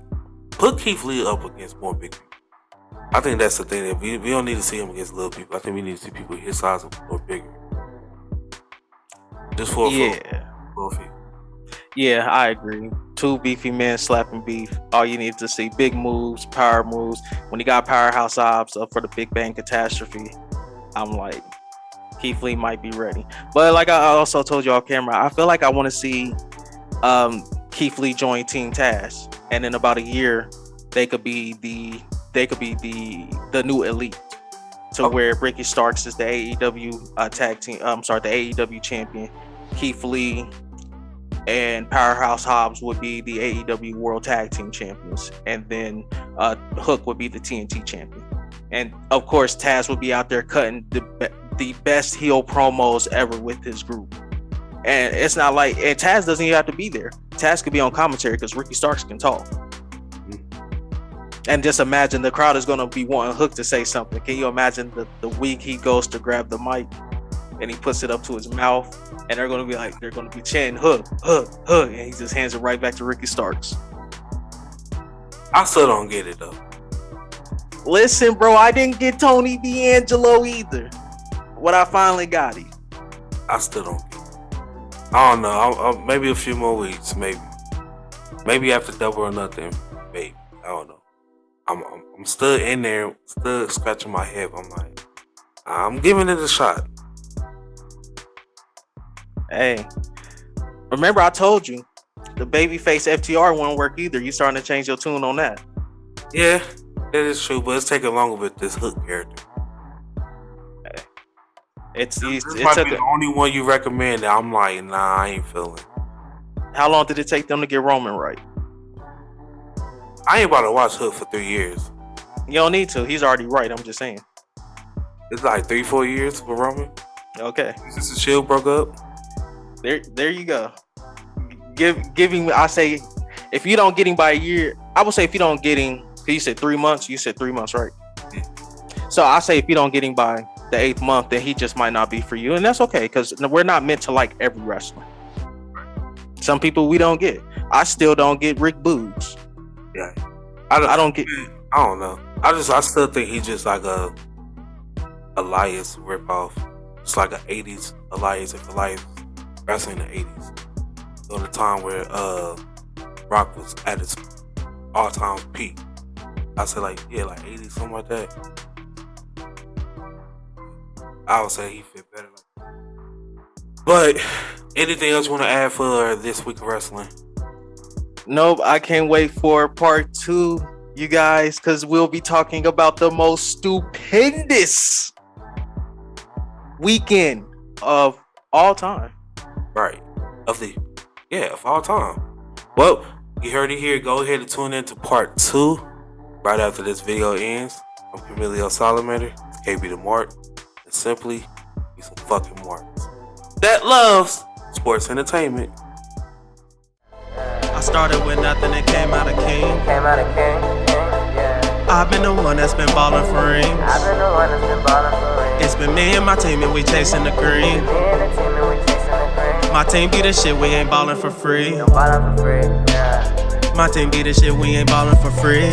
put Keith Lee up against more big people. I think that's the thing that we don't need to see him against little people. I think we need to see people his size or bigger. Just for a Yeah, I agree. Two beefy men slapping beef. All you need to see, big moves, power moves. When you got Powerhouse Hobbs up for the Big Bang Catastrophe, I'm like, Keith Lee might be ready. But like I also told you off camera, I feel like I want to see Keith Lee join Team Taz, and in about a year, they could be the new elite, to where Ricky Starks is the AEW tag team. The AEW champion. Keith Lee and Powerhouse Hobbs would be the AEW World Tag Team champions, and then Hook would be the TNT champion. And of course, Taz would be out there cutting the best heel promos ever with his group. And it's not like, and Taz doesn't even have to be there. Taz could be on commentary because Ricky Starks can talk. And just imagine the crowd is going to be wanting Hook to say something. Can you imagine the week he goes to grab the mic and he puts it up to his mouth, and they're going to be chanting Hook, Hook, Hook, and he just hands it right back to Ricky Starks. I still don't get it though. Listen, bro, I didn't get Tony D'Angelo either. What I finally got him. I still don't get it. I don't know. Maybe a few more weeks. Maybe after Double or Nothing. Maybe. I don't know. I'm still in there, still scratching my head. I'm like, I'm giving it a shot. Hey, remember I told you the babyface FTR won't work either. You starting to change your tune on that? Yeah, that is true, but it's taking longer with this Hook character. Hey, this might be the only one you recommend that I'm like, nah, I ain't feeling. How long did it take them to get Roman right? I ain't about to watch Hook for 3 years. You don't need to. He's already right. I'm just saying. It's like 3-4 years for Roman. Okay. Since the Shield broke up. There you go. Giving. I say, if you don't get him by a year, I would say if you don't get him, you said 3 months. You said 3 months, right? Yeah. So I say if you don't get him by the 8th month, then he just might not be for you, and that's okay because we're not meant to like every wrestler. Some people we don't get. I still don't get Rick Boogs. Yeah, I don't get. I don't know. I still think he's just like a Elias ripoff. It's like an '80s Elias. If Elias wrestling in the '80s, during the time where Rock was at its all-time peak. I say like 80s, something like that. I would say he fit better. But anything else you want to add for this week of wrestling? Nope, I can't wait for part 2, you guys, because we'll be talking about the most stupendous weekend of all time. Right. Of all time. Well, you heard it here. Go ahead and tune in to part 2 right after this video ends. I'm Camilio Salamander, KB the Mark, and simply be some fucking marks that loves sports entertainment. I started with nothing and came out a king. I've been the one that's been ballin' for rings. It's been me and my team and we chasing the green. My team be the shit, we ain't ballin' for free. My team be the shit, we ain't ballin' for free.